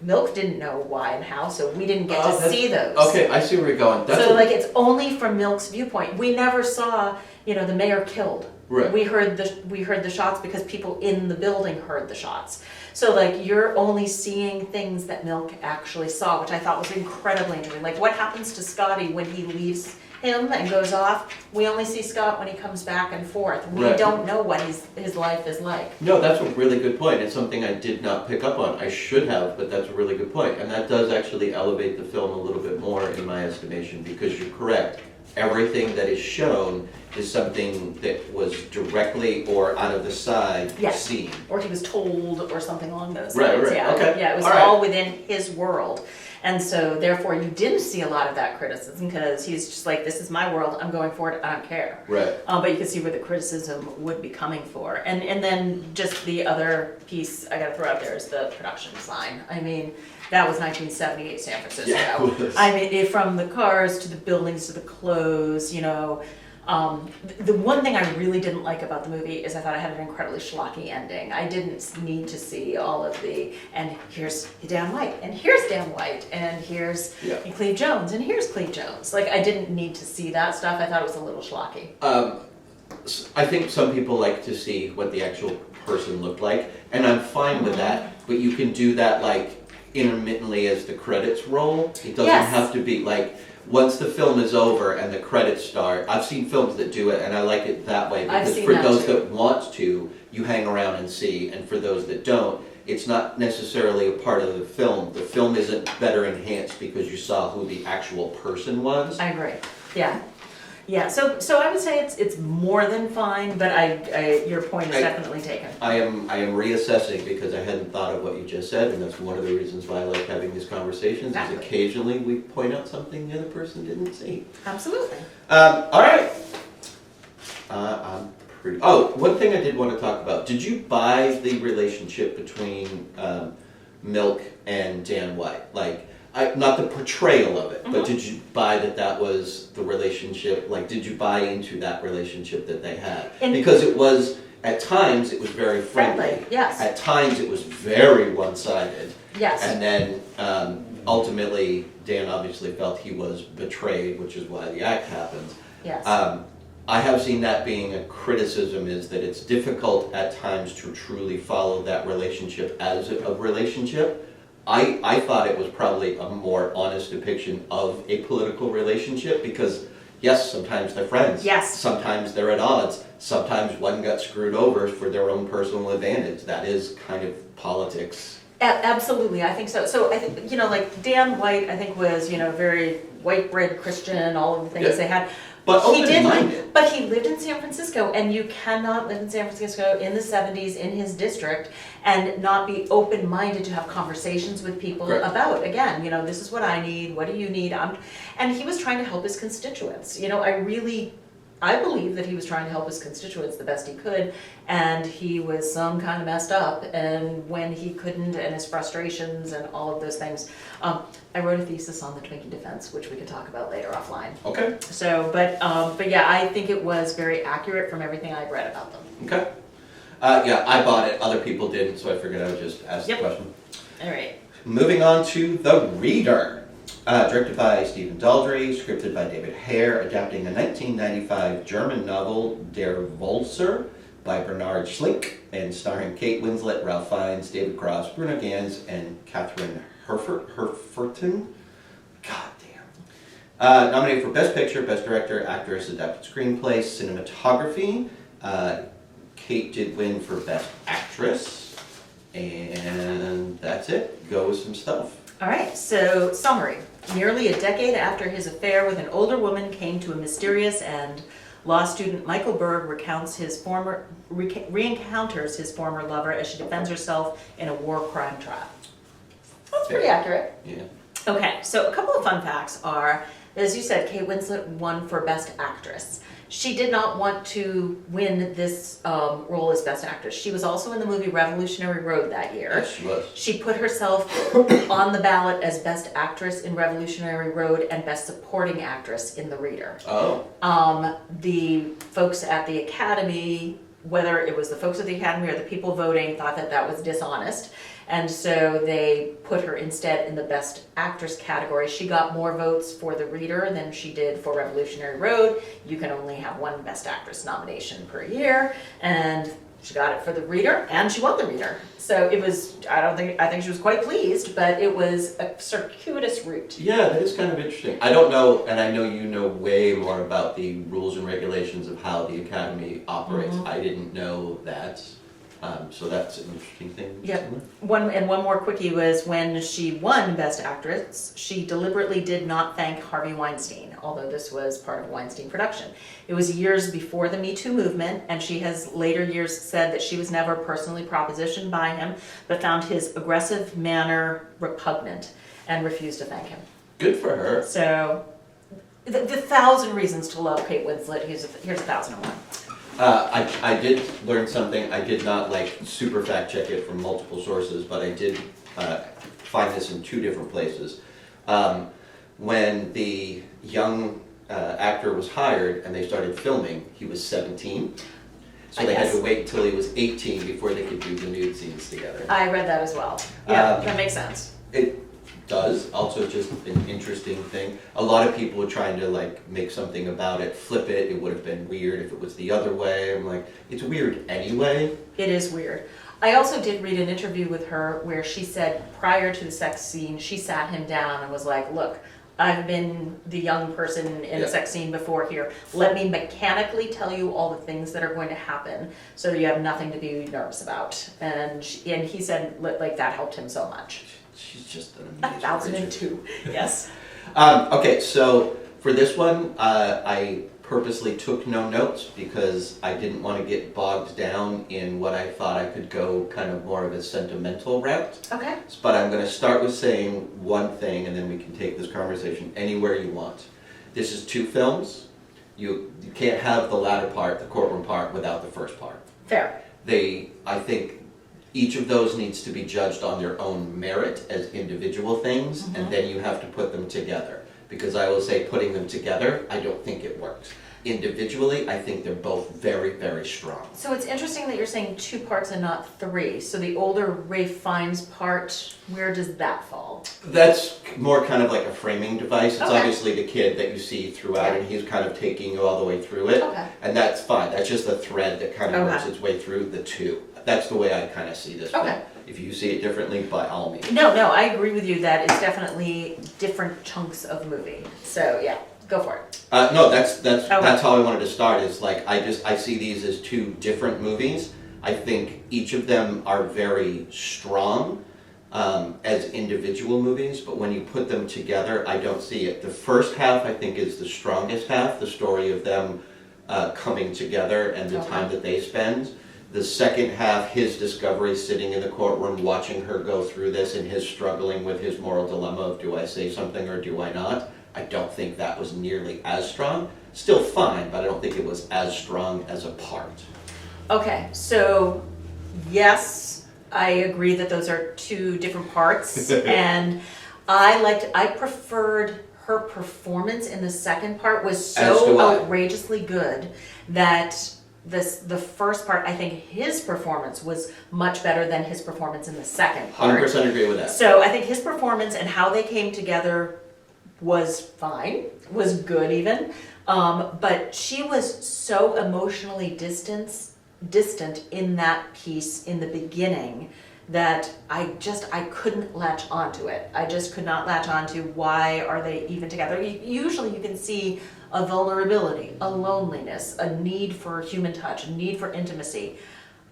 Milk didn't know why and how, so we didn't get to see those. Okay, I see where you're going. It's only from Milk's viewpoint. We never saw, the mayor killed. Right. We heard the shots because people in the building heard the shots. So you're only seeing things that Milk actually saw, which I thought was incredibly interesting. What happens to Scotty when he leaves him and goes off? We only see Scott when he comes back and forth. We don't know what his life is like. No, that's a really good point. It's something I did not pick up on. I should have, but that's a really good point. And that does actually elevate the film a little bit more in my estimation, because you're correct. Everything that is shown is something that was directly or out of the side seen. Or he was told, or something along those lines. lines. Right. Yeah. Okay. Yeah, it was all within his world. And so therefore you didn't see a lot of that criticism, because he's just like, this is my world, I'm going for it, I don't care. Right. But you can see where the criticism would be coming for. And then just the other piece I gotta throw out there is the production design. I mean, that was 1978 San Francisco. Yeah, it was. I mean, from the cars to the buildings to the clothes, the one thing I really didn't like about the movie is I thought it had an incredibly schlocky ending. I didn't need to see all of and here's Dan White, and here's Dan White, and here's Cleve Jones, and here's Cleve Jones. I didn't need to see that stuff. I thought it was a little schlocky. I think some people like to see what the actual person looked like, and I'm fine with that. But you can do that like intermittently as the credits roll. It doesn't Yes. have to be like once the film is over and the credits start. I've seen films that do it, and I like it that way I've because seen for that those too. that want to, you hang around and see, and for those that don't, it's not necessarily a part of the film. The film isn't better enhanced because you saw who the actual person was. I agree. Yeah. Yeah, so I would say it's more than fine, but your point is definitely taken. I am reassessing because I hadn't thought of what you just said, and that's one of the reasons why I like having these conversations. Exactly. Is occasionally we point out something the other person didn't see. Absolutely. All right. I'm pretty. Oh, one thing I did want to talk about. Did you buy the relationship between Milk and Dan White? Like, not the portrayal of it, but did you buy that was the relationship? Like, did you buy into that relationship that they had? Because it was, at times, it was very friendly. Yes. At times, it was very one-sided. Yes. And then, ultimately, Dan obviously felt he was betrayed, which is why the act happens. Yes. I have seen that being a criticism, is that it's difficult at times to truly follow that relationship as a relationship. I thought it was probably a more honest depiction of a political relationship because, yes, sometimes they're friends. Yes. Sometimes they're at odds. Sometimes one got screwed over for their own personal advantage. That is kind of politics. Absolutely, I think so. So I think, like Dan White, I think was, very white bread Christian, all of the things they had. But he did, open-minded. but he lived in San Francisco, and you cannot live in San Francisco in the 70s in his district and not be open-minded to have conversations with people Correct. about, again, this is what I need, what do you need? And he was trying to help his constituents. I believe that he was trying to help his constituents the best he could, and he was some kind of messed up, and when he couldn't, and his frustrations and all of those things. I wrote a thesis on the Twinkie defense, which we could talk about later offline. Okay. So, but yeah, I think it was very accurate from everything I've read about them. Okay. Yeah, I bought it. Other people didn't, so I figured I would just ask the question. All right. Moving on to The Reader. Directed by Stephen Daldry, scripted by David Hare, adapting a 1995 German novel, Der Walzer, by Bernard Schlink, and starring Kate Winslet, Ralph Fiennes, David Cross, Bruno Ganz, and Catherine Herferton. God damn. Nominated for Best Picture, Best Director, Actress, Adapted Screenplay, Cinematography. Kate did win for Best Actress, and that's it. Go with some stuff. All right, so summary. Nearly a decade after his affair with an older woman came to a mysterious end, law student Michael Berg re-encounters his former lover as she defends herself in a war crime trial. That's pretty accurate. Yeah. Okay, so a couple of fun facts are, as you said, Kate Winslet won for Best Actress. She did not want to win this role as Best Actress. She was also in the movie Revolutionary Road that year. Yes, she was. She put herself on the ballot as Best Actress in Revolutionary Road and Best Supporting Actress in The Reader. Oh. The folks at the Academy, whether it was the folks at the Academy or the people voting, thought that that was dishonest. And so they put her instead in the Best Actress category. She got more votes for The Reader than she did for Revolutionary Road. You can only have one Best Actress nomination per year, and she got it for The Reader, and she won The Reader. So it was, I think she was quite pleased, but it was a circuitous route. Yeah, that is kind of interesting. I don't know, and I know you know way more about the rules and regulations of how the Academy operates. I didn't know that. So that's an interesting thing. Yep. One more quickie was when she won Best Actress, she deliberately did not thank Harvey Weinstein, although this was part of a Weinstein production. It was years before the Me Too movement, and she has later years said that she was never personally propositioned by him, but found his aggressive manner repugnant and refused to thank him. Good for her. So, the 1,000 reasons to love Kate Winslet, here's 1,001. I did learn something. I did not super fact check it from multiple sources, but I did find this in two different places. When the young actor was hired and they started filming, he was 17. So they had to wait until he was 18 before they could do the nude scenes together. I read that as well. Yeah, that makes sense. does. Also just an interesting thing. A lot of people are trying to like make something about it, flip it. It would have been weird if it was the other way. I'm like, it's weird anyway. It is weird. I also did read an interview with her where she said prior to the sex scene, she sat him down and was like, look, I've been the young person in a sex scene before here. Let me mechanically tell you all the things that are going to happen so that you have nothing to be nervous about. And he said like that helped him so much. She's just an amazing 1002, yes. Okay, so for this one, I purposely took no notes because I didn't want to get bogged down in what I thought I could go kind of more of a sentimental route. Okay. But I'm going to start with saying one thing and then we can take this conversation anywhere you want. This is two films. You can't have the latter part, the courtroom part, without the first part. Fair. I think each of those needs to be judged on their own merit as individual things, and then you have to put them together. Because I will say putting them together, I don't think it works. Individually, I think they're both very, very strong. So it's interesting that you're saying 2 parts and not 3. So the older Ralph Fiennes part, where does that fall? That's more kind of like a framing device. It's Okay. obviously the kid that you see throughout, and he's kind of taking you all the way through it. Okay. And that's fine. That's just a thread that kind of Okay. works its way through the two. That's the way I kind of see this. Okay. But if you see it differently, by all means. No, I agree with you that it's definitely different chunks of movie. So yeah, go for it. No, that's how I wanted to start. Is like I see these as two different movies. I think each of them are very strong as individual movies, but when you put them together, I don't see it. The first half I think is the strongest half, the story of them coming together and the time that they spend. The second half, his discovery, sitting in the courtroom, watching her go through this, and his struggling with his moral dilemma of do I say something or do I not? I don't think that was nearly as strong. Still fine, but I don't think it was as strong as a part. Okay, so yes, I agree that those are 2 different parts, and I preferred her performance in the second part was so outrageously good that the first part, I think his performance was much better than his performance in the second part. 100% agree with that. So I think his performance and how they came together was fine, was good even, but she was so emotionally distant in that piece in the beginning that I couldn't latch onto it. I just could not latch onto why are they even together. Usually you can see a vulnerability, a loneliness, a need for human touch, a need for intimacy.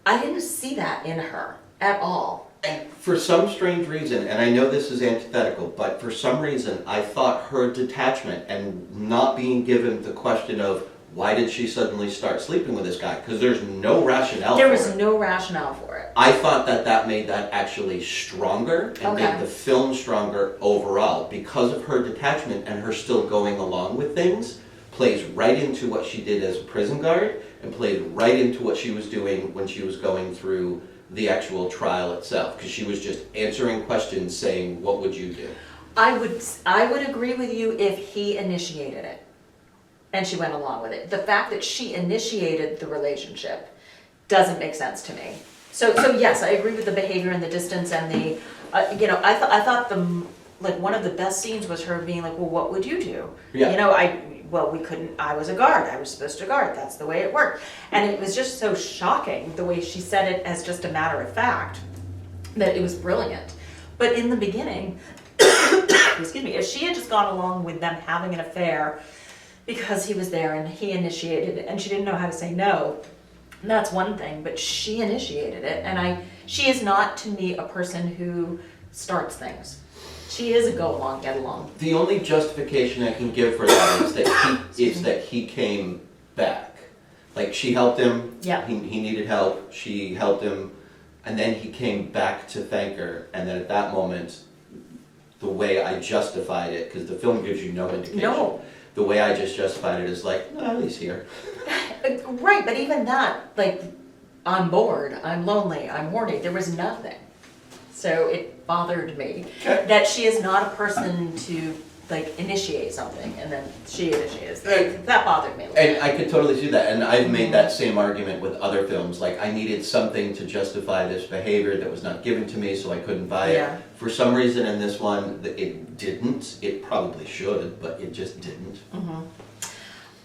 I didn't see that in her at all. And for some strange reason, and I know this is antithetical, but for some reason I thought her detachment and not being given the question of why did she suddenly start sleeping with this guy? Because there's no rationale for it. There was no rationale for it. I thought that made that actually stronger and made the film stronger overall because of her detachment and her still going along with things. Plays right into what she did as a prison guard and plays right into what she was doing when she was going through the actual trial itself, because she was just answering questions saying, what would you do? I would agree with you if he initiated it and she went along with it. The fact that she initiated the relationship doesn't make sense to me. So yes, I agree with the behavior and the distance and the, I thought one of the best scenes was her being like, well, what would you do? Yeah. We couldn't, I was a guard, I was supposed to guard, that's the way it worked. And it was just so shocking, the way she said it as just a matter of fact, that it was brilliant. But in the beginning, excuse me, if she had just gone along with them having an affair because he was there and he initiated it and she didn't know how to say no, that's one thing, but she initiated it. And she is not, to me, a person who starts things. She is a go along, get along. The only justification I can give for that is that he came back. Like, she helped him. Yeah. He needed help. She helped him. And then he came back to thank her. And then at that moment, the way I justified it, because the film gives you no indication. No. The way I just justified it is like, no, he's here. Right, but even that, like, I'm bored, I'm lonely, I'm horny, there was nothing. So it bothered me that she is not a person to like initiate something, and then she initiates. That bothered me a little And bit. I could totally see that, and I've made that same argument with other films. Like, I needed something to justify this behavior that was not given to me, so I couldn't buy it. Yeah. For some reason in this one, it didn't. It probably should, but it just didn't.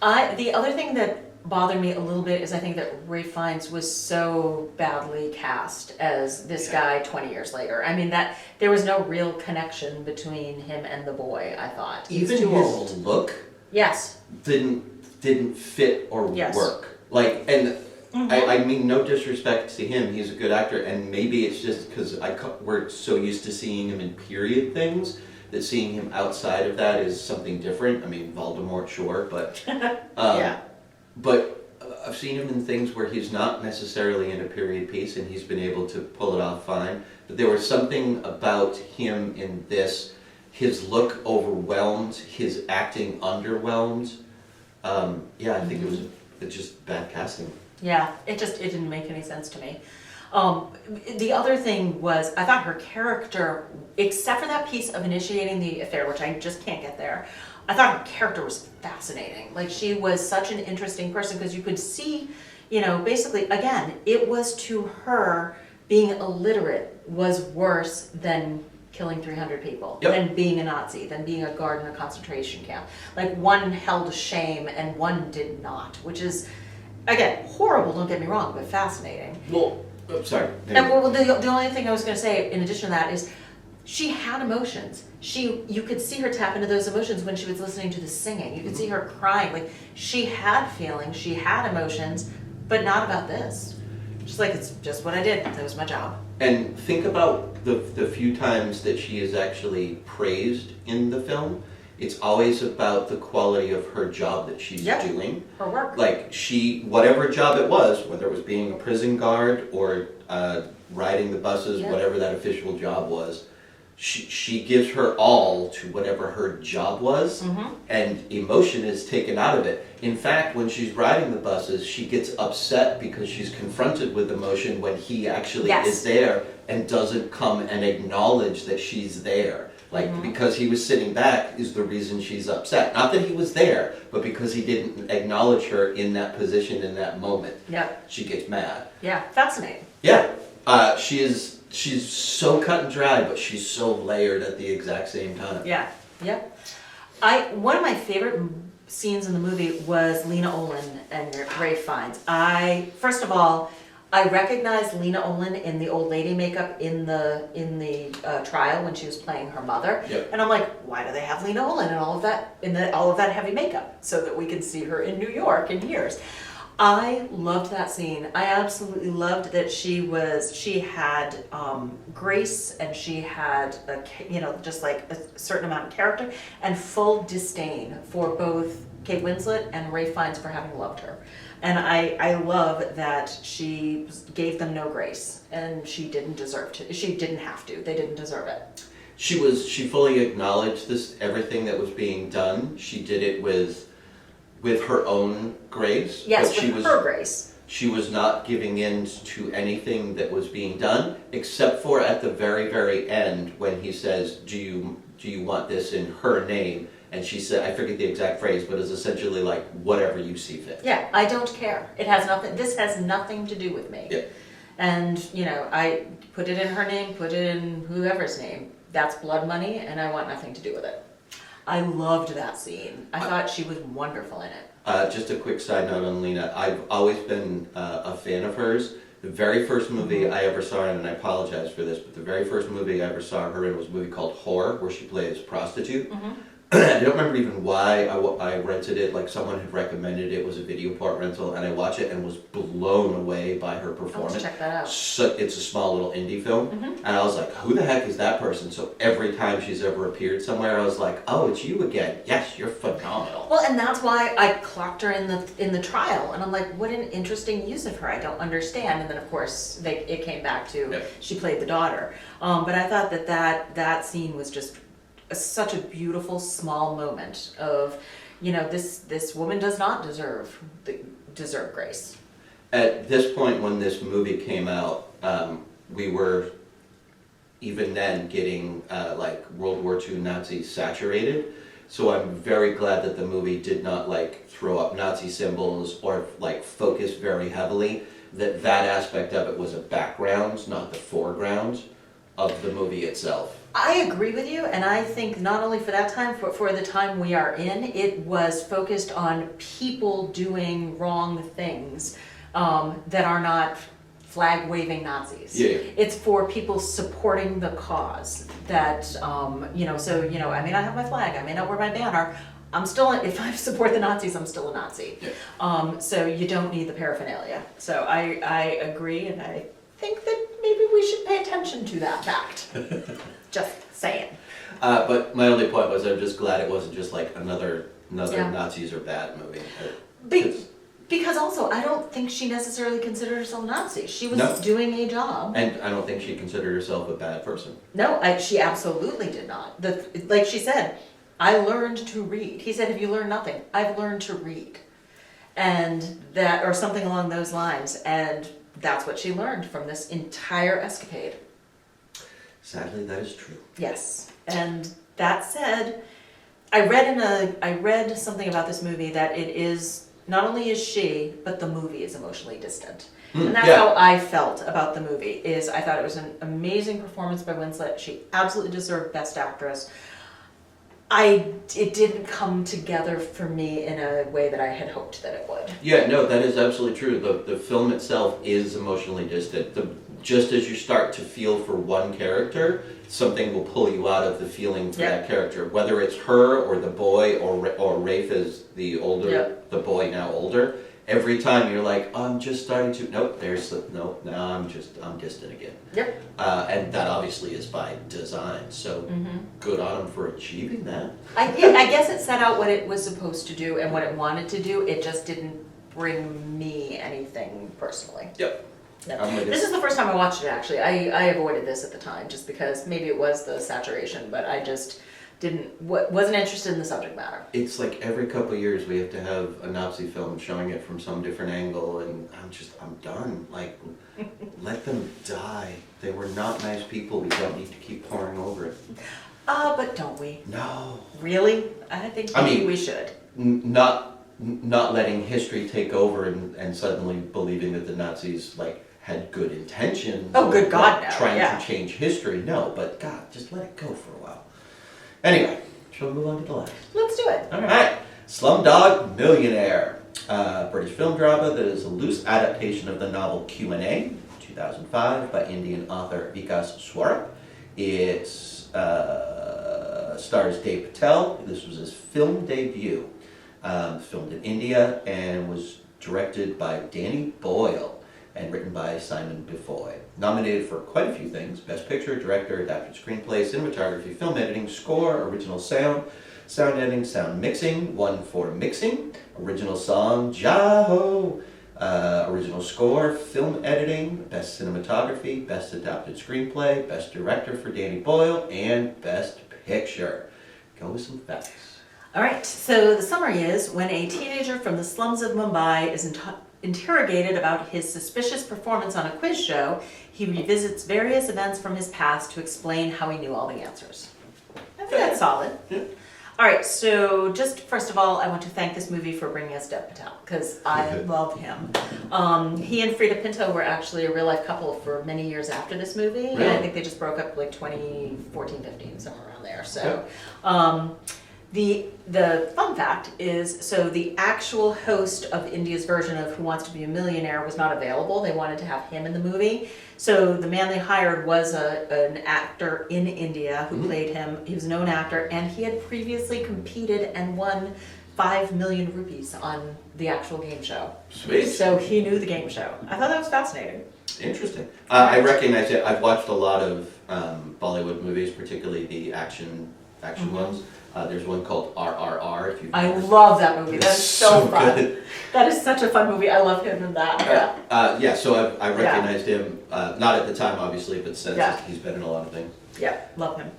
The other thing that bothered me a little bit is I think that Ray Fiennes was so badly cast as this guy 20 years later. I mean, that there was no real connection between him and the boy, I thought. He was Even too his old. look Yes. didn't fit or Yes. work. Like, and I mean, no disrespect to him, he's a good actor, and maybe it's just because we're so used to seeing him in period things that seeing him outside of that is something different. I mean, Voldemort, sure, but Yeah. but I've seen him in things where he's not necessarily in a period piece, and he's been able to pull it off fine. But there was something about him in this. His look overwhelmed, his acting underwhelmed. Yeah, I think it's just bad casting. Yeah, it didn't make any sense to me. The other thing was, I thought her character, except for that piece of initiating the affair, which I just can't get there, I thought her character was fascinating. Like, she was such an interesting person because you could see, basically, again, it was to her being illiterate was worse than killing 300 people, than being a Nazi, than being a guard in a concentration camp. Like, one held shame and one did not, which is, again, horrible, don't get me wrong, but fascinating. Well, sorry. And the only thing I was going to say in addition to that is she had emotions. You could see her tap into those emotions when she was listening to the singing. You could see her crying. Like, she had feelings, she had emotions, but not about this. She's like, it's just what I did. That was my job. And think about the few times that she is actually praised in the film. It's always about the quality of her job that she's doing. Her work. Like, whatever job it was, whether it was being a prison guard or riding the buses, whatever that official job was, she gives her all to whatever her job was, and emotion is taken out of it. In fact, when she's riding the buses, she gets upset because she's confronted with emotion when he actually is there and doesn't come and acknowledge that she's there. Like, because he was sitting back is the reason she's upset. Not that he was there, but because he didn't acknowledge her in that position in that moment. Yep. She gets mad. Yeah, fascinating. Yeah. She's so cut and dry, but she's so layered at the exact same time. Yeah, yep. One of my favorite scenes in the movie was Lena Olin and Ray Fiennes. First of all, I recognized Lena Olin in the old lady makeup in the trial when she was playing her mother, and I'm like, why do they have Lena Olin and all of that heavy makeup so that we can see her in New York in years? I loved that scene. I absolutely loved that she had grace, and she had just like a certain amount of character and full disdain for both Kate Winslet and Ray Fiennes for having loved her. And I love that she gave them no grace, and she didn't deserve to. She didn't have to. They didn't deserve it. She fully acknowledged everything that was being done. She did it with her own grace. Yes, with her grace. She was not giving in to anything that was being done, except for at the very, very end when he says, do you want this in her name? And she said, I forget the exact phrase, but it's essentially like, whatever you see fit. Yeah, I don't care. This has nothing to do with me. Yeah. And, I put it in her name, put it in whoever's name. That's blood money, and I want nothing to do with it. I loved that scene. I thought she was wonderful in it. Just a quick side note on Lena. I've always been a fan of hers. The very first movie I ever saw her in, and I apologize for this, but the very first movie I ever saw her in was a movie called Whore, where she plays a prostitute. I don't remember even why I rented it. Like, someone had recommended it was a video port rental, and I watched it and was blown away by her performance. I'll check that out. So, it's a small little indie film, and I was like, who the heck is that person? So every time she's ever appeared somewhere, I was like, oh, it's you again. Yes, you're phenomenal. Well, and that's why I clocked her in the trial, and I'm like, what an interesting use of her. I don't understand. And then, of course, it came back to she played the daughter. But I thought that scene was just such a beautiful small moment of, this woman does not deserve grace. At this point, when this movie came out, we were even then getting like World War II Nazis saturated, So I'm very glad that the movie did not like throw up Nazi symbols or like focus very heavily. That aspect of it was a background, not the foreground of the movie itself. I agree with you, and I think not only for that time, for the time we are in, it was focused on people doing wrong things that are not flag-waving Nazis. Yeah. It's for people supporting the cause that, so, I may not have my flag, I may not wear my banner, I'm still, if I support the Nazis, I'm still a Nazi. Yeah. So you don't need the paraphernalia. So I agree, and I think that maybe we should pay attention to that fact. Just saying. But my only point was I'm just glad it wasn't just like another Yeah. Nazis are bad movie. Because also, I don't think she necessarily considered herself a Nazi. She was No. doing a job. And I don't think she considered herself a bad person. No, she absolutely did not. Like she said, I learned to read. He said, have you learned nothing? I've learned to read. And that, or something along those lines. And that's what she learned from this entire escapade. Sadly, that is true. Yes. And that said, I read something about this movie that it is, not only is she, but the movie is emotionally distant. And that's how I felt about the movie, is I thought it was an amazing performance by Winslet. She absolutely deserved Best Actress. It didn't come together for me in a way that I had hoped that it would. Yeah, no, that is absolutely true. The film itself is emotionally distant. Just as you start to feel for one character, something will pull you out of the feeling for that character. Whether it's her or the boy or Rafe is the older, the boy now older. Every time you're like, oh, I'm just starting to, now I'm distant again. Yep. And that obviously is by design, so good on him for achieving that. I guess it set out what it was supposed to do and what it wanted to do. It just didn't bring me anything personally. Yep. Yep. This is the first time I watched it, actually. I avoided this at the time just because maybe it was the saturation, but I just wasn't interested in the subject matter. It's like every couple of years we have to have a Nazi film showing it from some different angle, and I'm done. Like, let them die. They were not nice people. We don't need to keep pouring over it. But don't we? No. Really? I think maybe we should. Not letting history take over and suddenly believing that the Nazis had good intentions. Oh, good God, no. Trying to change history. No, but God, just let it go for a while. Anyway, shall we move on to the last? Let's do it. All right. Slumdog Millionaire. British film drama that is a loose adaptation of the novel Q&A, 2005, by Indian author Vikas Swarup. It stars Dev Patel. This was his film debut. Filmed in India and was directed by Danny Boyle and written by Simon Beaufoy. Nominated for quite a few things: Best Picture, Director, Adapted Screenplay, Cinematography, Film Editing, Score, Original Sound, Sound Editing, Sound Mixing, won for Mixing, Original Song, Jaho, Original Score, Film Editing, Best Cinematography, Best Adapted Screenplay, Best Director for Danny Boyle, and Best Picture. Go with some facts. All right, so the summary is, when a teenager from the slums of Mumbai is interrogated about his suspicious performance on a quiz show, he revisits various events from his past to explain how he knew all the answers. I think that's solid. Yeah. All right, so just first of all, I want to thank this movie for bringing us Dev Patel, because I love him. He and Frida Pinto were actually a real-life couple for many years after this movie. Really? I think they just broke up like 2014, 15, somewhere around there. So. The fun fact is, so the actual host of India's version of Who Wants to Be a Millionaire was not available. They wanted to have him in the movie. So the man they hired was an actor in India who played him. He was a known actor, and he had previously competed and won 5 million rupees on the actual game show. Sweet. So he knew the game show. I thought that was fascinating. Interesting. I recognize it. I've watched a lot of Bollywood movies, particularly the action ones. There's one called RRR. I love that movie. That is so fun. Good. That is such a fun movie. I love him in that. So I recognized him, not at the time obviously, but since he's been in a lot of things. Yeah, love him.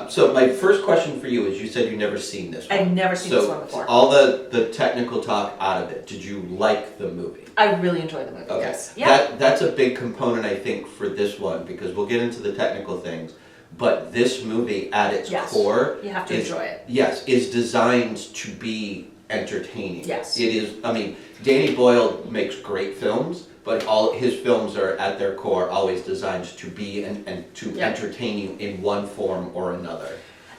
So my first question for you is, you said you've never seen this one. I've never seen this one before. All the technical talk out of it, did you like the movie? I really enjoyed the movie, Okay. yes. Yeah. That's a big component, I think, for this one, because we'll get into the technical things. but this movie at its Yes. core You have to enjoy it. Yes, is designed to be entertaining. Yes. It is, I mean, Danny Boyle makes great films, but all his films are at their core always designed to be and to Yeah. entertain you in one form or another.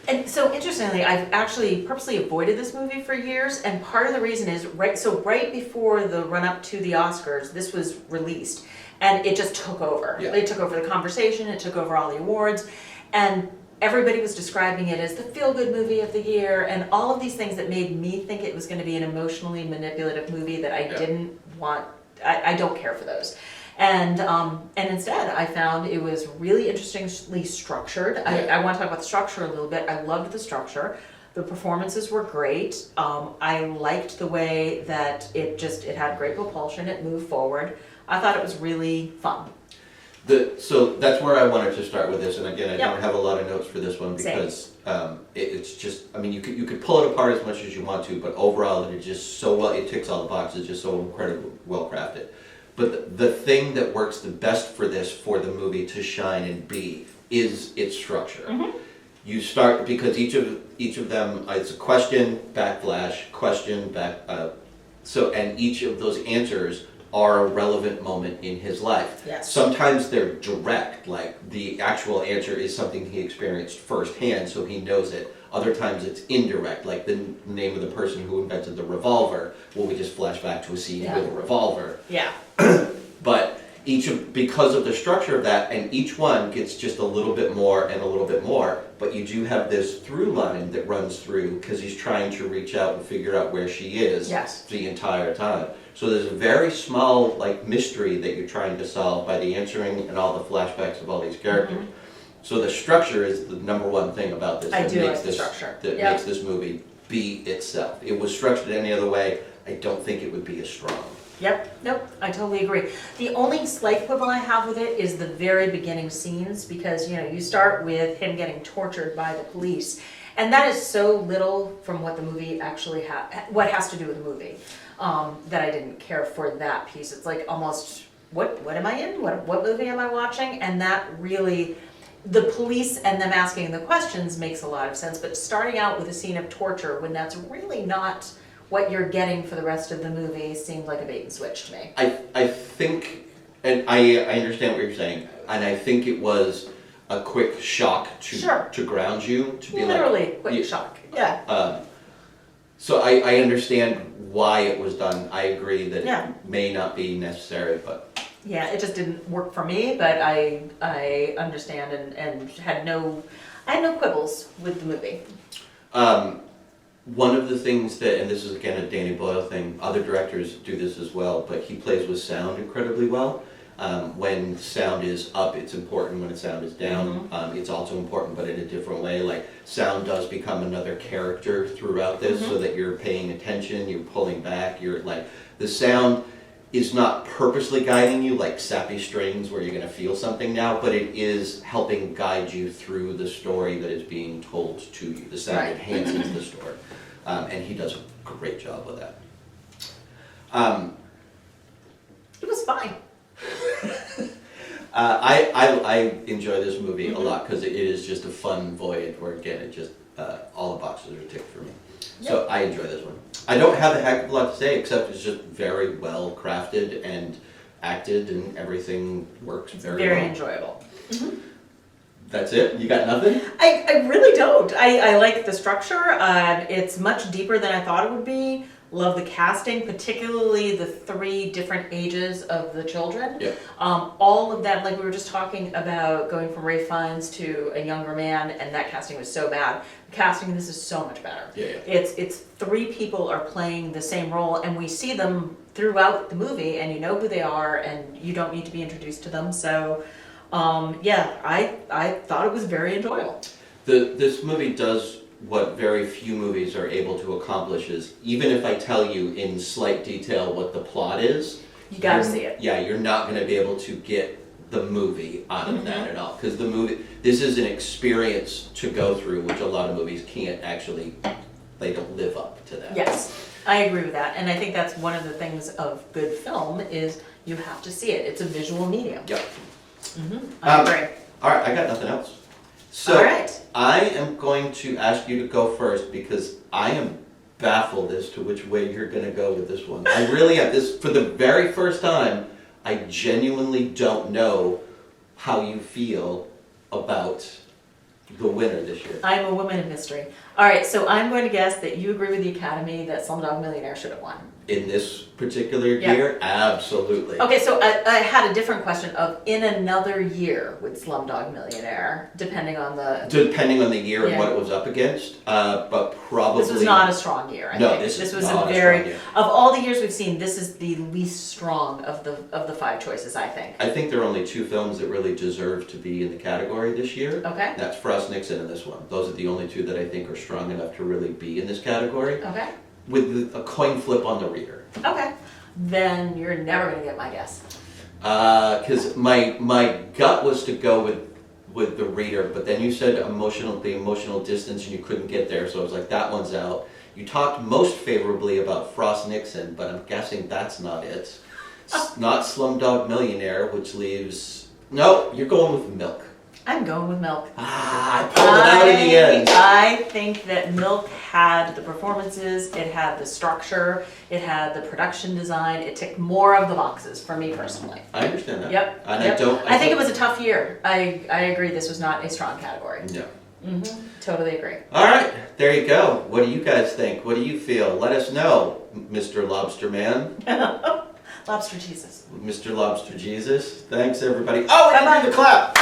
And so interestingly, I've actually purposely avoided this movie for years, and part of the reason is right before the run-up to the Oscars, this was released, and it just took over. Yeah. It took over the conversation, it took over all the awards, and everybody was describing it as the feel-good movie of the year, and all of these things that made me think it was going to be an emotionally manipulative movie that I didn't want. I don't care for those. And instead, I found it was really interestingly structured. I want to talk about the structure a little bit. I loved the structure. The performances were great. I liked the way that it had great propulsion. It moved forward. I thought it was really fun. So that's where I wanted to start with this, and again, I Yep. don't have a lot of notes for this one Same. because it's just, I mean, you could pull it apart as much as you want to, but overall, it is just so well, it ticks all the boxes, just so incredibly well crafted. But the thing that works the best for the movie to shine and be is its structure. Mm-hmm. You start, because each of them, it's a question, backflash, question, back, and each of those answers are a relevant moment in his life. Yes. Sometimes they're direct, like the actual answer is something he experienced firsthand, so he knows it. Other times it's indirect, like the name of the person who invented the revolver. Well, we just flash back to a scene with a revolver. Yeah. But because of the structure of that, and each one gets just a little bit more and a little bit more, but you do have this through line that runs through because he's trying to reach out and figure out where she is the entire time. So there's a very small mystery that you're trying to solve by the answering and all the flashbacks of all these characters. Mm-hmm. So the structure is the number one thing about this. I do like the structure. That makes this movie be itself. If it was structured any other way, I don't think it would be as strong. Yep, nope, I totally agree. The only slight quibble I have with it is the very beginning scenes, because you start with him getting tortured by the police, and that is so little from what the movie actually what has to do with the movie, that I didn't care for that piece. It's like almost, what am I in? What movie am I watching? And that really, the police and them asking the questions makes a lot of sense, but starting out with a scene of torture when that's really not what you're getting for the rest of the movie seemed like a bait and switch to me. I think, and I understand what you're saying, and I think it was a quick shock to ground you, to be literally quick shock. Yeah. So I understand why it was done. I agree that Yeah. it may not be necessary, but Yeah, it just didn't work for me, but I understand and had no quibbles with the movie. one of the things that, and this is again a Danny Boyle thing, other directors do this as well, but he plays with sound incredibly well. When sound is up, it's important. When sound is down, it's also important, but in a different way. Like, sound does become another character throughout this, so that you're paying attention, you're pulling back, you're like, the sound is not purposely guiding you like sappy strings where you're going to feel something now, but it is helping guide you through the story that is being told to you. The sound enhances the story, and he does a great job with that. It was fine. I enjoy this movie a lot because it is just a fun voyage where, again, it just all the boxes are ticked for me. So I enjoy this one. I don't have a heck of a lot to say except it's just very well crafted and acted, and everything works very well. Very enjoyable. That's it? You got nothing? I really don't. I like the structure. It's much deeper than I thought it would be. Love the casting, particularly the 3 different ages of the children. Yep. All of that, like we were just talking about going from Ralph Fiennes to a younger man, and that casting was so bad. The casting in this is so much better. Yeah. It's 3 people are playing the same role, and we see them throughout the movie, and you know who they are, and you don't need to be introduced to them. So, I thought it was very enjoyable. This movie does what very few movies are able to accomplish, is even if I tell you in slight detail what the plot is, You gotta see it. Yeah, you're not going to be able to get the movie out of that at all, because this is an experience to go through, which a lot of movies can't actually. They don't live up to that. Yes, I agree with that, and I think that's one of the things of good film is you have to see it. It's a visual medium. Yep. I agree. All right, I got nothing else. So All right. I am going to ask you to go first because I am baffled as to which way you're going to go with this one. I really am. This, for the very first time, I genuinely don't know how you feel about the winner this year. I'm a woman of mystery. All right, so I'm going to guess that you agree with the Academy that Slumdog Millionaire should have won. In this particular Yeah. year, absolutely. Okay, so I had a different question of in another year with Slumdog Millionaire, depending on the... Depending on the year and Yeah. what it was up against, but probably... This was not a strong year, I No, think. this is was not a a very... strong year. Of all the years we've seen, this is the least strong of the five choices, I think. I think there are only two films that really deserve to be in the category this year. Okay, That's Frost Nixon and this one. Those are the only two that I think are strong enough to really be in this category, okay, with a coin flip on the reader. okay. Then you're never going to get my guess. Because my gut was to go with the reader, but then you said the emotional distance, and you couldn't get there, so I was like, that one's out. You talked most favorably about Frost Nixon, but I'm guessing that's not it. It's not Slumdog Millionaire, which leaves... No, you're going with Milk. I'm going with Milk. I pulled it out in the end. I think that Milk had the performances, it had the structure, it had the production design, it ticked more of the boxes for me personally. I understand that. Yep. And yep. I think it was a tough year. I agree this was not a strong category. No. Totally agree. All right, there you go. What do you guys think? What do you feel? Let us know, Mr. Lobster Man. Lobster Jesus. Mr. Lobster Jesus. Thanks, everybody. Oh, we didn't do the clap!